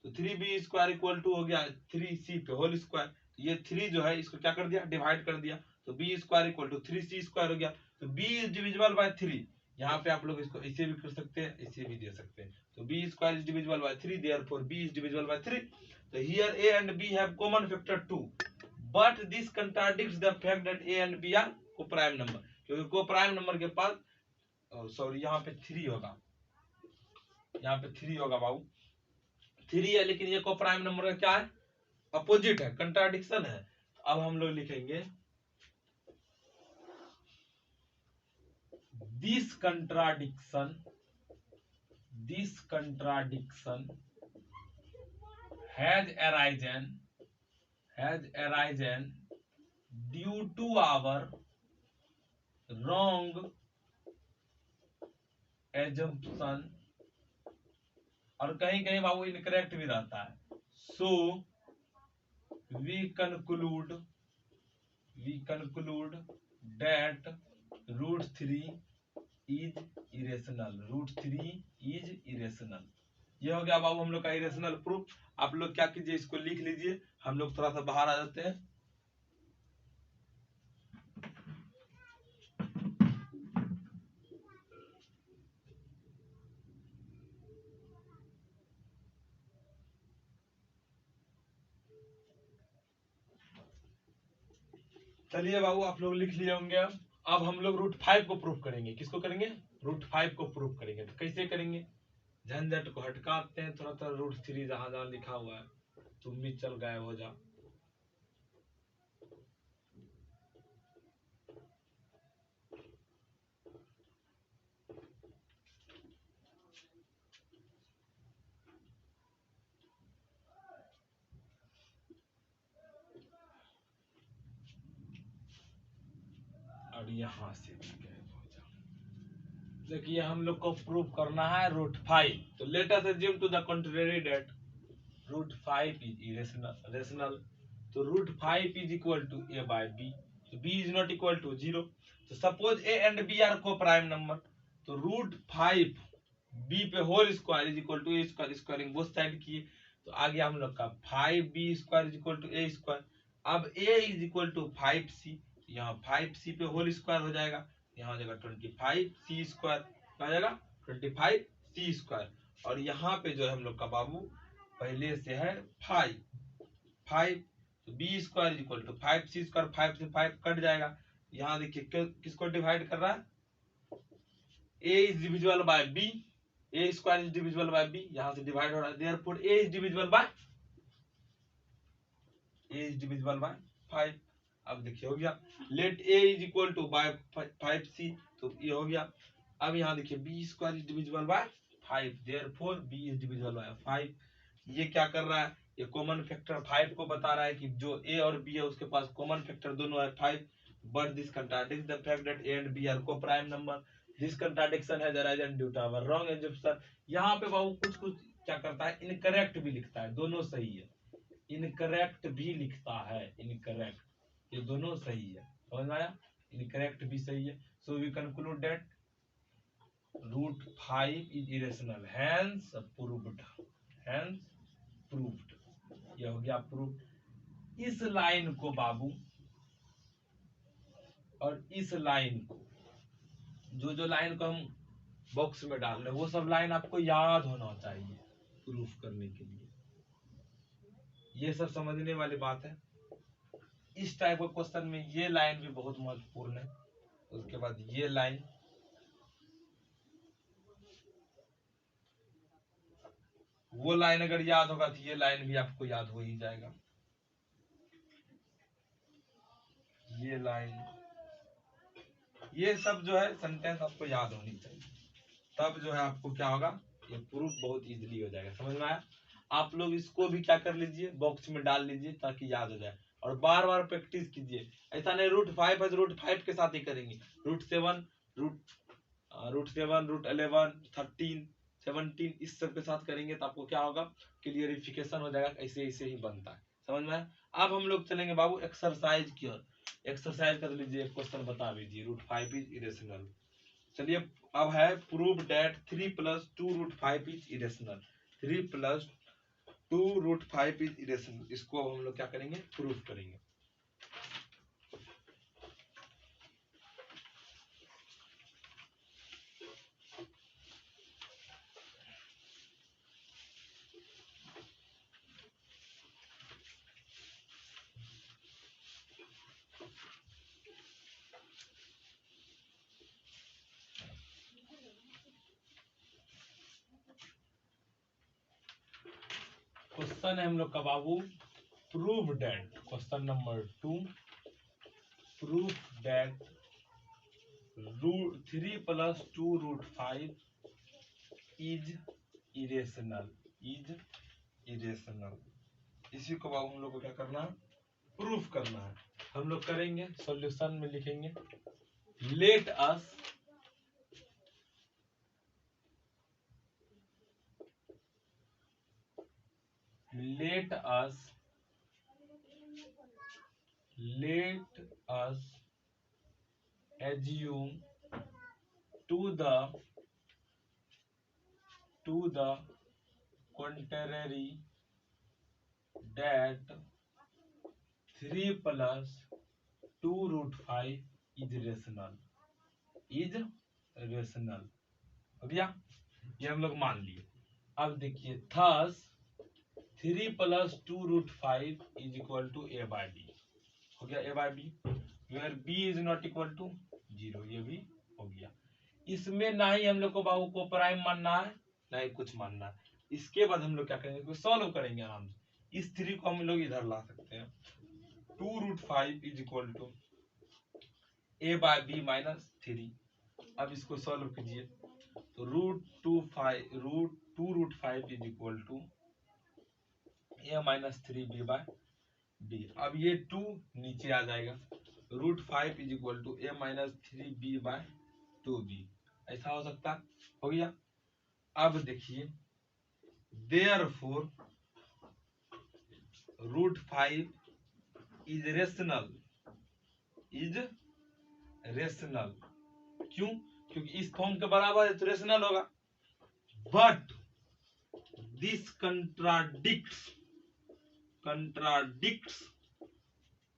तो 3b स्क्वायर इक्वल टू हो गया 3c पे होल स्क्वायर, ये 3 जो है इसको क्या कर दिया, डिवाइड कर दिया, तो b square equal to 3c square हो गया। तो b इज डिविजिबल बाय 3, यहाँ पे आप लोग इसको ऐसे भी कर सकते हैं, ऐसे भी दे सकते हैं, तो b square is divisible by 3, therefore b is divisible by 3। तो here a and b have common factor 2, but this contradicts the fact that a and b are coprime number, क्योंकि को-प्राइम नंबर के पास sorry यहाँ पे 3 होगा, यहाँ पे 3 होगा बाबू, 3 है, लेकिन ये को-प्राइम नंबर का क्या है, अपोजिट है, कंट्राडिक्शन है। अब हम लोग लिखेंगे this contradiction has arisen due to our wrong assumption, और कहीं कहीं बाबू इनकरेक्ट भी रहता है, so we conclude that √3 is irrational, ये हो गया बाबू हम लोग का इरेशनल प्रूफ। आप लोग क्या कीजिए, इसको लिख लीजिए, हम लोग थोड़ा सा बाहर आ जाते हैं। चलिए बाबू आप लोग लिख लिए होंगे। अब हम लोग √5 को प्रूफ करेंगे, किसको करेंगे, √5 को प्रूफ करेंगे। तो कैसे करेंगे, झंझट को हटकाते हैं, थोड़ा थोड़ा √3 जहां जहां लिखा हुआ है तुम भी चल गायब हो जा। और यहां से भी गायब हो जा। देखिए हम लोग को प्रूफ करना है √5, तो let us assume to the contrary that √5 is irrational, तो √5 is equal to a by b, तो b is not equal to 0। तो suppose a and b are coprime number, तो √5 बी पे whole square is equal to a square, squaring both side किए तो आ गया हम लोग का 5b square is equal to a square. अब a is equal to 5c, यहाँ 5c पे होल स्क्वायर हो जाएगा, यहाँ हो जाएगा 25c स्क्वायर, क्या हो जाएगा 25c स्क्वायर। और यहाँ पे जो है हम लोग का बाबू पहले से है 5 तो b square is equal to 5c square, 5 से 5 कट जाएगा। यहाँ देखिए किसको डिवाइड कर रहा है, a is divisible by b, a square is divisible by b, यहाँ से डिवाइड हो रहा है, therefore a is divisible by 5। अब देखिए हो गया, let a is equal to by 5c, तो ये हो गया। अब यहाँ देखिए b square is divisible by 5, therefore b is divisible by 5। ये क्या कर रहा है, ये कॉमन फैक्टर 5 को बता रहा है कि जो a और b है उसके पास कॉमन फैक्टर दोनों है 5, but this contradicts the fact that a and b are को prime number. This contradiction has arisen due to our wrong assumption. यहाँ पे बाबू कुछ कुछ क्या करता है, इनकरेक्ट भी लिखता है, दोनों सही है, इनकरेक्ट भी लिखता है, इनकरेक्ट, ये दोनों सही है, समझ में आया, इनकरेक्ट भी सही है। So we conclude that √5 is irrational, hence proved, hence proved, ये हो गया प्रूव्ड। इस लाइन को बाबू और इस लाइन को, जो लाइन को हम बॉक्स में डाल रहे हैं वो सब लाइन आपको याद होना चाहिए प्रूफ करने के लिए, ये सब समझने वाली बात है। इस टाइप के क्वेश्चन में ये लाइन भी बहुत महत्वपूर्ण है, उसके बाद ये लाइन, वो लाइन अगर याद होगा तो ये लाइन भी आपको याद हो ही जाएगा, ये लाइन, ये सब जो है सेंटेंस आपको याद होनी चाहिए, तब जो है आपको क्या होगा, ये प्रूफ बहुत इजीली हो जाएगा। समझ में आया? आप लोग इसको भी क्या कर लीजिए, बॉक्स में डाल लीजिए ताकि याद हो जाए, और बार बार प्रैक्टिस कीजिए। ऐसा नहीं √5 है √5 के साथ ही करेंगे, √7 √11 13 17 इस सब के साथ करेंगे तो आपको क्या होगा, क्लियरिफिकेशन हो जाएगा, ऐसे ऐसे ही बनता है। समझ में आया? अब हम लोग चलेंगे बाबू एक्सरसाइज की ओर। एक्सरसाइज कर लीजिए, क्वेश्चन बता दीजिए, √5 इज इरेशनल। चलिए अब है prove that 3 + 2√5 is irrational, 3 + 2√5 is irrational, इसको अब हम लोग क्या करेंगे, प्रूफ करेंगे। क्वेश्चन है हम लोग का बाबू, prove that, question number 2, proof that 3 + 2√5 is irrational, is irrational. इसी को बाबू हम लोग को क्या करना है, प्रूफ करना है। हम लोग करेंगे, सॉल्यूशन में लिखेंगे, late us assume to the contrary that 3 + 2√5 is rational, हो गया, ये हम लोग मान लिए। अब देखिए thus 3 + 2√5 is equal to a/b, हो गया a/b, where b is not equal to 0, ये भी हो गया। इसमें ना ही हम लोग को बाबू को प्राइम मानना है ना ही कुछ मानना है। इसके बाद हम लोग क्या करेंगे, सॉल्व करेंगे आराम से। इस 3 को हम लोग इधर ला सकते हैं, 2√5 is equal to a/b - 3। अब इसको सॉल्व कीजिए तो √2√5 is equal to a - 3b/b। अब ये 2 नीचे आ जाएगा, √5 is equal to a - 3b/2b, ऐसा हो सकता है, हो गया। अब देखिए therefore √5 is rational, क्यों, क्योंकि इस फॉर्म के बराबर है तो रेशनल होगा, but this contradicts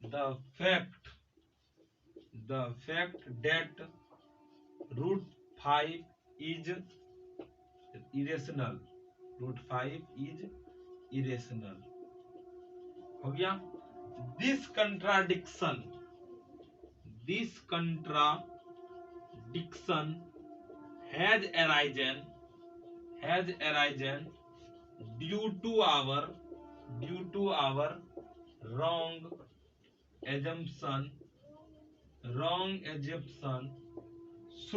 the fact that root 5 is irrational. root 5 is irrational. हो गया. This contradiction has arisen due to our wrong assumption. So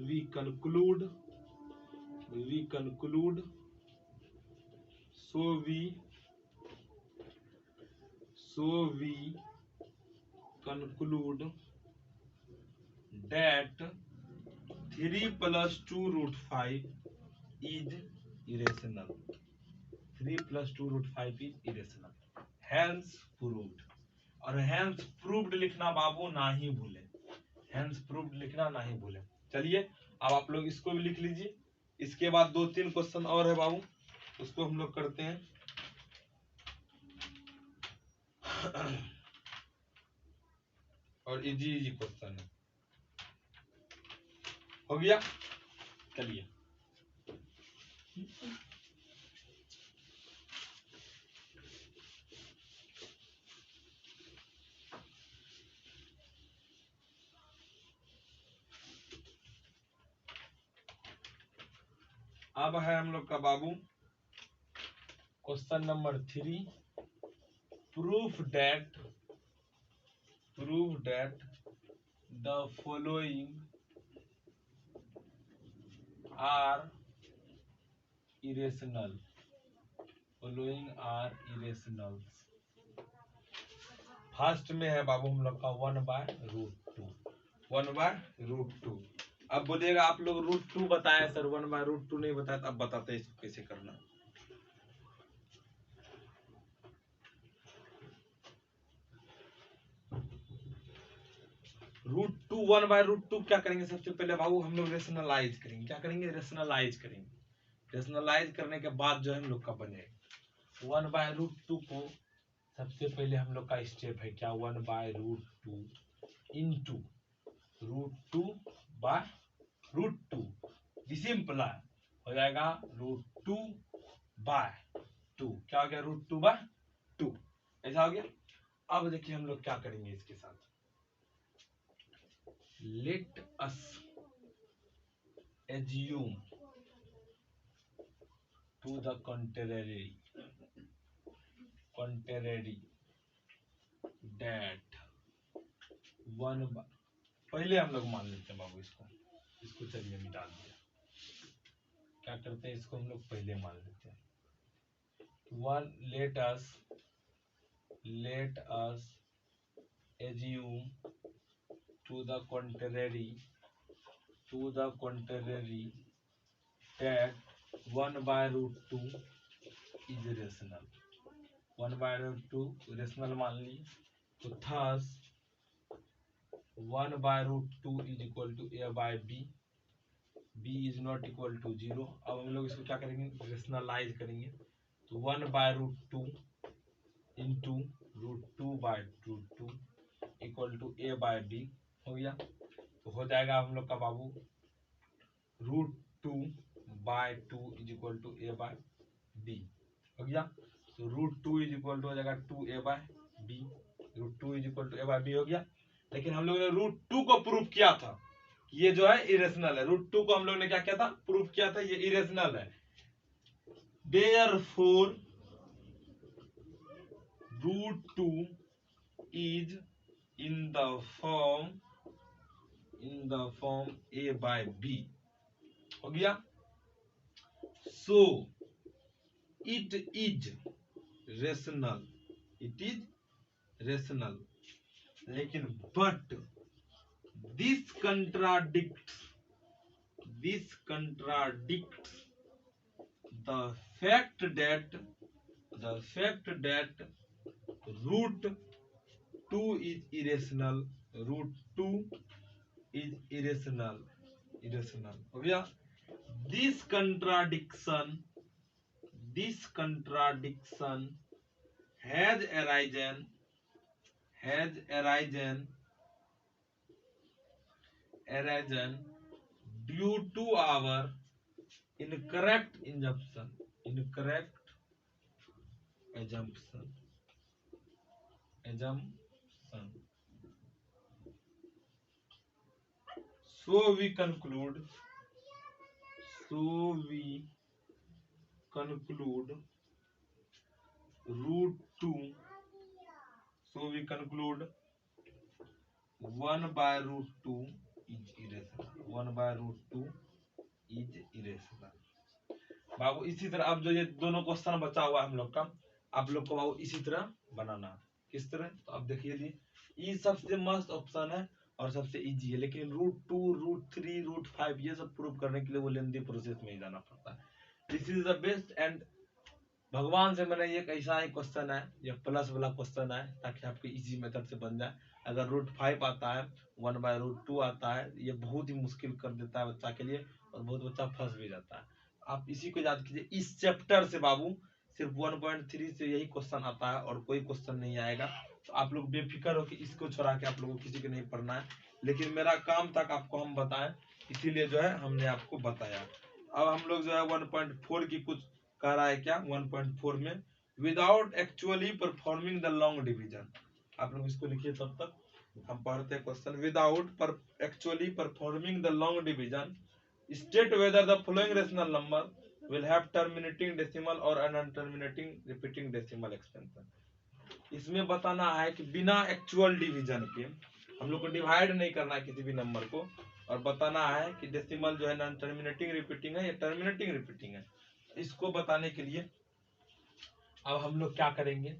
we conclude that 3 plus 2 root 5 is irrational. 3 plus 2 root 5 is irrational. Hence proved. और hence proved लिखना बाबू ना ही भूले. hence proved लिखना ना ही भूले. चलिए अब आप लोग इसको भी लिख लीजिए. इसके बाद 2-3 क्वेश्चन और है बाबू, उसको हम लोग करते हैं. और इजी क्वेश्चन है. हो गया. चलिए अब है हम लोग का बाबू question number 3. Proof that the following are irrational. First में है बाबू हम लोग का 1/√2. अब बोलिएगा आप लोग √2 बताया सर, 1/√2 नहीं बताया, तो अब बताते हैं इसको कैसे करना. √2 1/√2 क्या करेंगे सबसे पहले बाबू हम लोग रेशनलाइज करेंगे. क्या करेंगे? रेशनलाइज करेंगे. रेशनलाइज करने के बाद जो है हम लोग का बनेगा 1/√2 को. सबसे पहले हम लोग का स्टेप है क्या? 1/√2 इंटू √2/√2 डिसिम्पलाई हो जाएगा √2/2. क्या हो गया? √2/2 ऐसा हो गया. अब देखिए हम लोग क्या करेंगे इसके साथ. Late us assume to the contrary that पहले हम लोग मान लेते हैं बाबू इसको चलिए मिटा दिया. क्या करते हैं? इसको हम लोग पहले मान लेते हैं. let us assume to the contrary that 1/√2 is rational. 1/√2 rational मान ली, तो thus 1/√2 is equal to a/b. b is not equal to 0. अब हम लोग इसको क्या करेंगे? रेशनलाइज करेंगे. तो 1/√2 इंटू √2/√2 इक्वल टू a/b हो गया. तो हो जाएगा हम लोग का बाबू √2/2 इज इक्वल टू a/b हो गया. तो √2 इज इक्वल टू हो जाएगा 2a/b. √2 is equal to a/b हो गया. लेकिन हम लोग ने √2 को प्रूफ किया था कि ये जो है इरेशनल है. √2 को हम लोग ने क्या किया था? प्रूफ किया था ये इरेशनल है. Therefore √2 is in the form a/b हो गया. So it is rational. लेकिन but this contradicts the fact that √2 is irrational. √2 is irrational हो गया. This contradiction has arisen due to our incorrect assumption. So we conclude root 2. So we conclude 1 by root 2 is irrational. 1 by root 2 is irrational. बाबू इसी तरह अब जो ये दोनों question बचा हुआ है हम लोग का, आप लोग को बाबू इसी तरह बनाना है। किस तरह? तो अब देखिए ये सबसे मस्त ऑप्शन है और सबसे इजी है, लेकिन रूट 2 रूट 3 रूट 5 ये सब प्रूव करने के लिए वो लेंथी प्रोसेस में ही जाना पड़ता है। This is the best and भगवान से मैंने एक ऐसा ही क्वेश्चन है, ये प्लस वाला क्वेश्चन है ताकि आपके इजी मेथड से बन जाए। अगर रूट 5 आता है, 1 बाय रूट 2 आता है, ये बहुत ही मुश्किल कर देता है बच्चा के लिए और बहुत बच्चा फंस भी जाता है। आप इसी को याद कीजिए। इस चैप्टर से बाबू सिर्फ 1.3 से यही क्वेश्चन आता है और कोई क्वेश्चन नहीं आएगा। तो आप लोग बेफिक्र हो कि इसको छोड़ा के आप लोगों को किसी को नहीं पढ़ना है, लेकिन मेरा काम तक आपको हम बताएं, इसीलिए जो है हमने आपको बताया। अब हम लोग जो है 1.4 की कुछ कह रहा है क्या 1.4 में, without actually performing the long division. आप लोग इसको लिखिए, तब तक हम पढ़ते हैं question. Without actually performing the long division state whether the following rational number will have terminating decimal और अनटर्मिनेटिंग रिपीटिंग डेसिमल एक्सपेंशन। इसमें बताना है कि बिना एक्चुअल डिवीजन के हम लोग को डिवाइड नहीं करना है किसी भी नंबर को, और बताना है कि डेसिमल जो है नॉन टर्मिनेटिंग रिपीटिंग है या टर्मिनेटिंग रिपीटिंग है। इसको बताने के लिए अब हम लोग क्या करेंगे,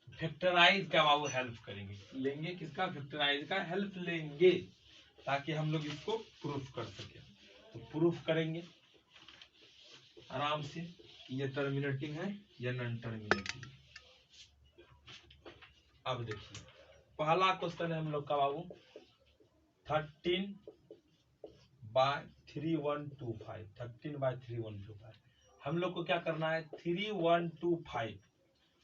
फैक्टराइज का बाबू हेल्प करेंगे, लेंगे किसका? फैक्टराइज का हेल्प लेंगे ताकि हम लोग इसको प्रूफ कर सके। तो प्रूफ करेंगे आराम से कि ये टर्मिनेटिंग है या नॉन टर्मिनेटिंग। अब देखिए पहला क्वेश्चन है हम लोग का बाबू 13/3125। 13/3125 हम लोग को क्या करना है? 3125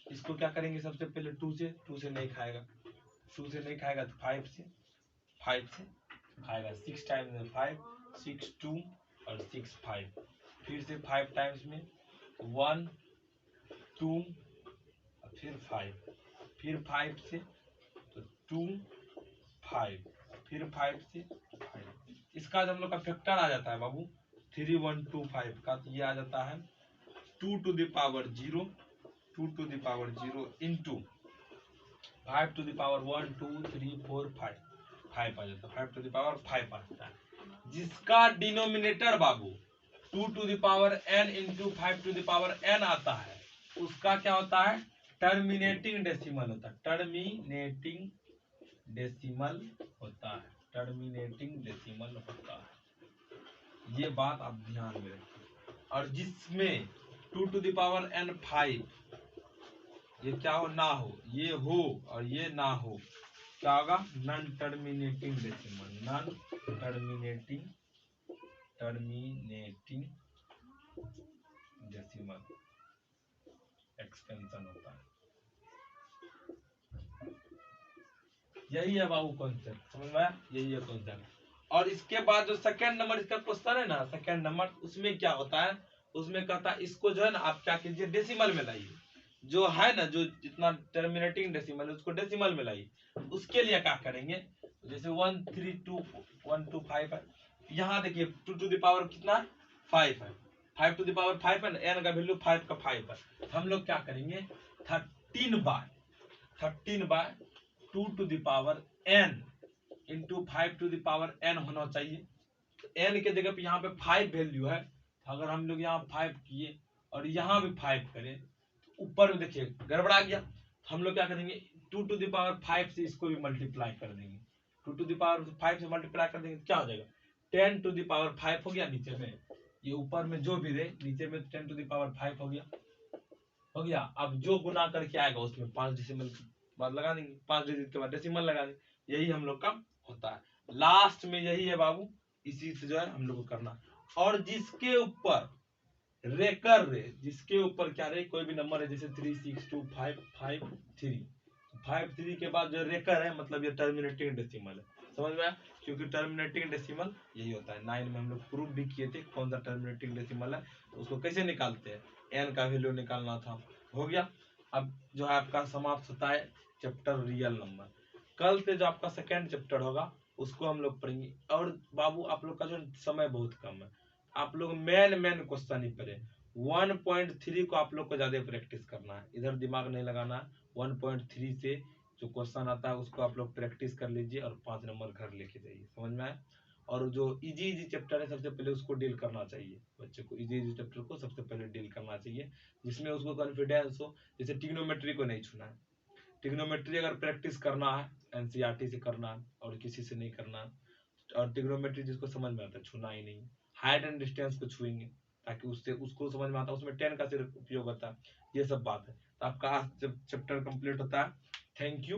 इसको क्या करेंगे? सबसे पहले 2 से नहीं खाएगा, 2 से नहीं खाएगा तो 5 से खाएगा। 6 टाइम्स में 5, 6 2 और 6 5, फिर से 5 टाइम्स में 1 2 फिर 5, फिर 5 से तो 2 5, फिर 5 से 5। इसका जब हम लोग का फैक्टर आ जाता है बाबू 3125 का, तो ये आ जाता है 2 to the power 0, 2 to the power 0 into 5 to the power 1 2 3 4 5 5 आ जाता है, 5 to the power 5 आ जाता है, जिसका denominator Babu 2 to the power n into 5 to the power n आता है, उसका क्या होता है? टर्मिनेटिंग डेसिमल होता है। टर्मिनेटिंग डेसिमल होता है। ये बात आप ध्यान में रखिए। और जिसमें 2 to the power n 5 ये क्या हो? ना हो, ये हो और ये ना हो, क्या होगा? Non terminating decimal. Non terminating decimal expansion होता है। यही है बाबू कॉन्सेप्ट, समझ में आया? यही है कॉन्सेप्ट। और इसके बाद जो सेकंड नंबर इसका क्वेश्चन है ना, सेकंड नंबर, उसमें क्या होता है? उसमें कहता है इसको जो है ना आप क्या कीजिए, डेसिमल में लाइए। जो है ना, जो जितना टर्मिनेटिंग डेसिमल है उसको डेसिमल में लाइए। उसके लिए क्या करेंगे? जैसे 132 125 है, यहाँ देखिए 2 to the power कितना है? 5 है, 5 to the power 5 है, n का वैल्यू 5 का 5 है। हम लोग क्या करेंगे? 13/2 to the power n into 5 to the power n होना चाहिए। तो n के जगह पे यहाँ पे 5 वैल्यू है, अगर हम लोग यहाँ 5 किए और यहाँ भी 5 करें तो ऊपर में देखिए गड़बड़ा गया। हम लोग क्या करेंगे? 2 to the power 5 से इसको भी मल्टीप्लाई कर देंगे। 2 to the power 5 से मल्टीप्लाई कर देंगे तो क्या हो जाएगा? 10 to the power 5 हो गया नीचे में, ये ऊपर में जो भी रहे नीचे में 10 to the power 5 हो गया। अब जो गुना करके आएगा उसमें 5 डेसिमल बाद लगा देंगे, 5 डिजिट के बाद डेसिमल लगा देंगे। यही हम लोग का होता है। लास्ट में यही है बाबू, इसी से जो है हम लोग को करना। और जिसके ऊपर रेकर रे, जिसके ऊपर क्या रहे, कोई भी नंबर है जैसे 3625553, 53 के बाद जो रेकर है मतलब ये टर्मिनेटिंग डेसिमल है, समझ में आया? क्योंकि टर्मिनेटिंग डेसिमल यही होता है। 9 में हम लोग प्रूफ भी किए थे कौन सा टर्मिनेटिंग डेसिमल है, तो उसको कैसे निकालते हैं, एन का वैल्यू निकालना था, हो गया। अब जो है आपका समाप्त होता है चैप्टर रियल नंबर। कल से जो आपका सेकेंड चैप्टर होगा उसको हम लोग पढ़ेंगे। और बाबू आप लोग का जो समय बहुत कम है, आप लोग मेन क्वेश्चन ही पढ़े। 1.3 को आप लोग को ज्यादा प्रैक्टिस करना है, इधर दिमाग नहीं लगाना है। 1.3 से जो क्वेश्चन आता है उसको आप लोग प्रैक्टिस कर लीजिए और 5 नंबर घर लेके जाइए, समझ में आए? और जो इजी चैप्टर है सबसे पहले उसको डील करना चाहिए, बच्चे को इजी चैप्टर को सबसे पहले डील करना चाहिए, जिसमें उसको कॉन्फिडेंस हो। जैसे ट्रिग्नोमेट्री को नहीं छूना है, ट्रिग्नोमेट्री अगर प्रैक्टिस करना है एनसीईआरटी से करना है और किसी से नहीं करना है। और ट्रिग्नोमेट्री जिसको समझ में आता है छूना ही नहीं। हाइट एंड डिस्टेंस को छुएंगे ताकि उससे उसको समझ में आता है, उसमें 10 का सिर्फ उपयोग होता है। ये सब बात है। तो आपका आज चैप्टर कंप्लीट होता है। Thank you.